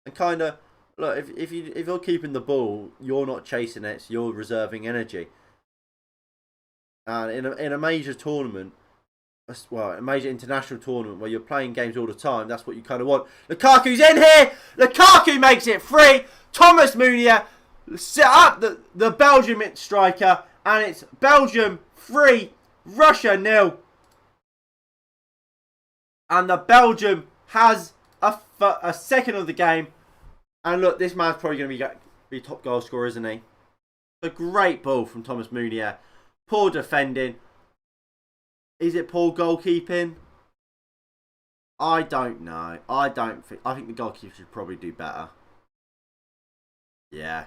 and kind of look. If you're keeping the ball, you're not chasing it. So you're reserving energy. And in a major tournament, well, a major international tournament where you're playing games all the time, that's what you kind of want. Lukaku's in here. Lukaku makes it 3. Thomas Meunier set up the Belgium striker, and it's Belgium 3, Russia 0. And the Belgium has a second of the game. And look, this man's probably going to be top goal scorer, isn't he? A great ball from Thomas Meunier. Poor defending. Is it poor goalkeeping? I don't know. I think the goalkeeper should probably do better. Yeah.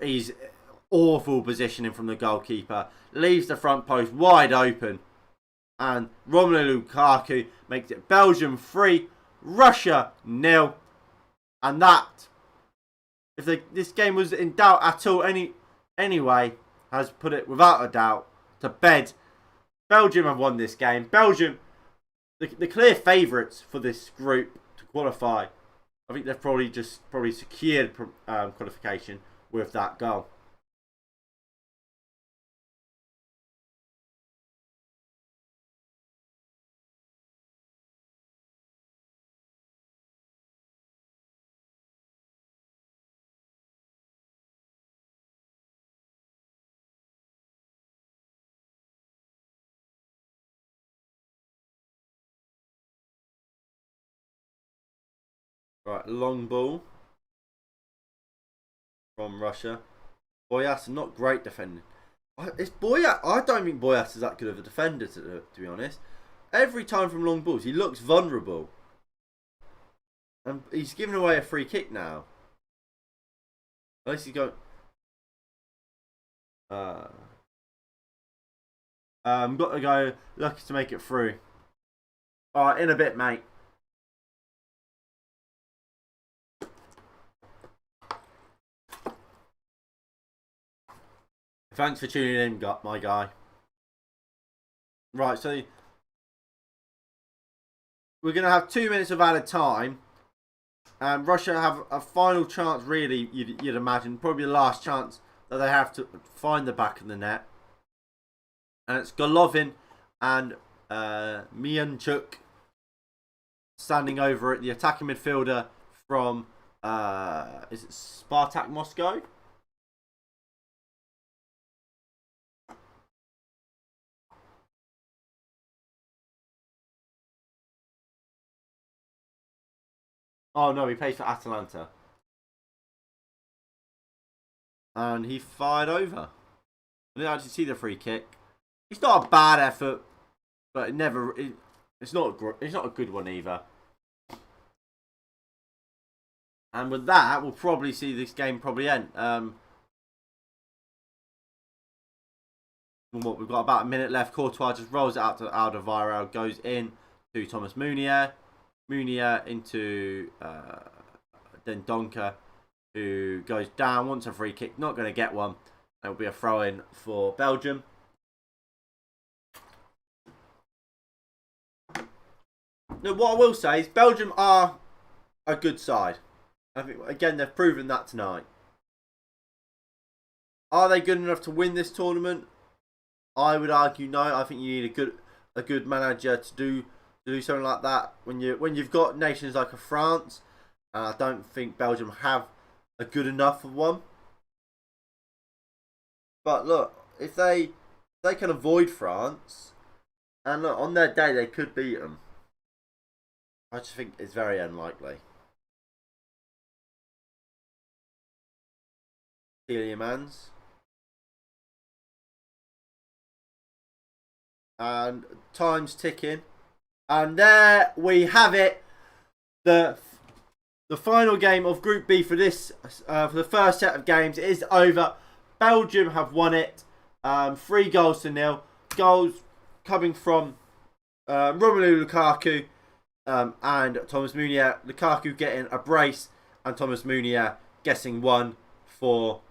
He's awful positioning from the goalkeeper. Leaves the front post wide open. And Romelu Lukaku makes it Belgium 3, Russia 0. And that, if this game was in doubt at all anyway, has put it without a doubt to bed. Belgium have won this game. Belgium, the clear favourites for this group to qualify. I think they've probably secured qualification with that goal. Right, long ball from Russia. Boyas, not great defending. It's Boyas. I don't think Boyas is that good of a defender, to be honest. Every time from long balls, he looks vulnerable. And he's giving away a free kick now. Unless he's going... got to go. Lucky to make it through. Alright, in a bit, mate. Thanks for tuning in, my guy. Right, so we're going to have 2 minutes of added time. And Russia have a final chance, really, you'd imagine. Probably the last chance that they have to find the back of the net. And it's Golovin and Mianchuk standing over at the attacking midfielder from, is it Spartak Moscow? Oh no, he plays for Atalanta. And he fired over. I didn't actually see the free kick. It's not a bad effort, but it's not a good one either. And with that, we'll probably see this game probably end. We've got about a minute left. Courtois just rolls it out to Alderweireld, goes in to Thomas Meunier. Meunier into then Donker, who goes down, wants a free kick, not going to get one. It will be a throw-in for Belgium. Now, what I will say is Belgium are a good side. I think, again, they've proven that tonight. Are they good enough to win this tournament? I would argue no. I think you need a good manager to do something like that. When you've got nations like France, and I don't think Belgium have a good enough of one. But look, if they can avoid France, and look, on their day they could beat them. I just think it's very unlikely. Tielemans. And time's ticking. And there we have it. The final game of Group B for this for the first set of games is over. Belgium have won it. 3-0. Goals coming from Romelu Lukaku and Thomas Meunier. Lukaku getting a brace and Thomas Meunier getting one for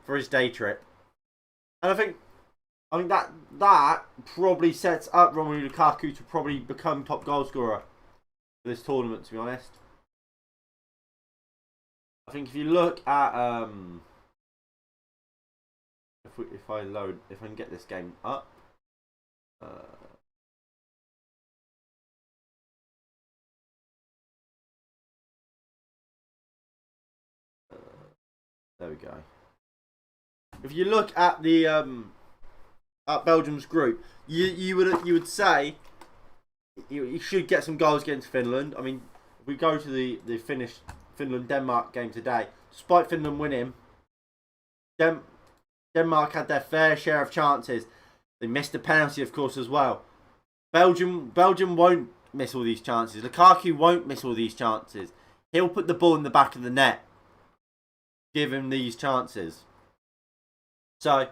his day trip. And I think that probably sets up Romelu Lukaku to probably become top goal scorer for this tournament, to be honest. I think if you look at if I can get this game up, there we go. If you look at the at Belgium's group, you would say you should get some goals against Finland. I mean, if we go to the Finland-Denmark game today, despite Finland winning, Denmark had their fair share of chances. They missed a penalty, of course, as well. Belgium won't miss all these chances. Lukaku won't miss all these chances. He'll put the ball in the back of the net. Give him these chances. So,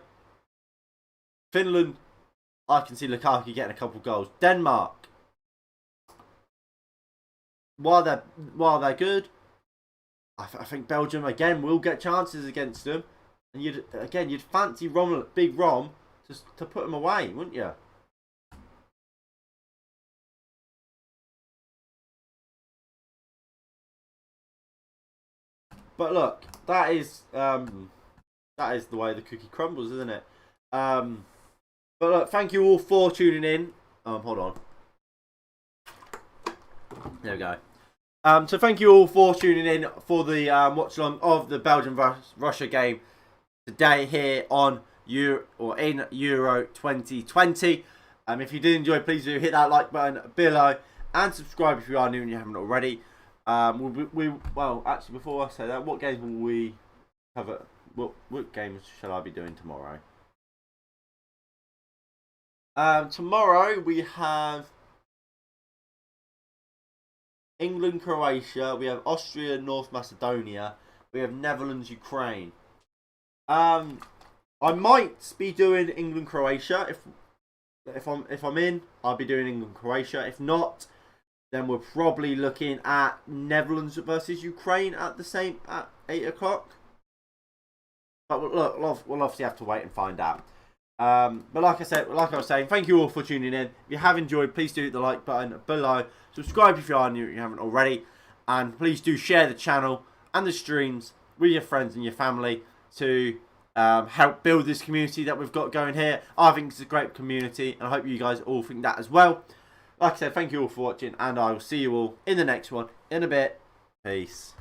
Finland, I can see Lukaku getting a couple goals. Denmark, while they're good, I think Belgium again will get chances against them, and you'd fancy Big Rom to put them away, wouldn't you? But look, that is the way the cookie crumbles, isn't it? But look, thank you all for tuning in. Hold on. There we go. So thank you all for tuning in for the watch along of the Belgium Russia game today here on in Euro 2020. If you did enjoy, please do hit that like button below and subscribe if you are new and you haven't already. Well, actually, before I say that, what games will we cover? What games shall I be doing tomorrow? Tomorrow we have England, Croatia. We have Austria, North Macedonia. We have Netherlands, Ukraine. I might be doing England, Croatia. If I'm in, I'll be doing England, Croatia. If not, then we're probably looking at Netherlands versus Ukraine at 8 o'clock. But look, we'll obviously have to wait and find out. But like I was saying, thank you all for tuning in. If you have enjoyed, please do hit the like button below. Subscribe if you are new and you haven't already. And please do share the channel and the streams with your friends and your family to help build this community that we've got going here. I think it's a great community, and I hope you guys all think that as well. Like I said, thank you all for watching, and I will see you all in the next one in a bit. Peace.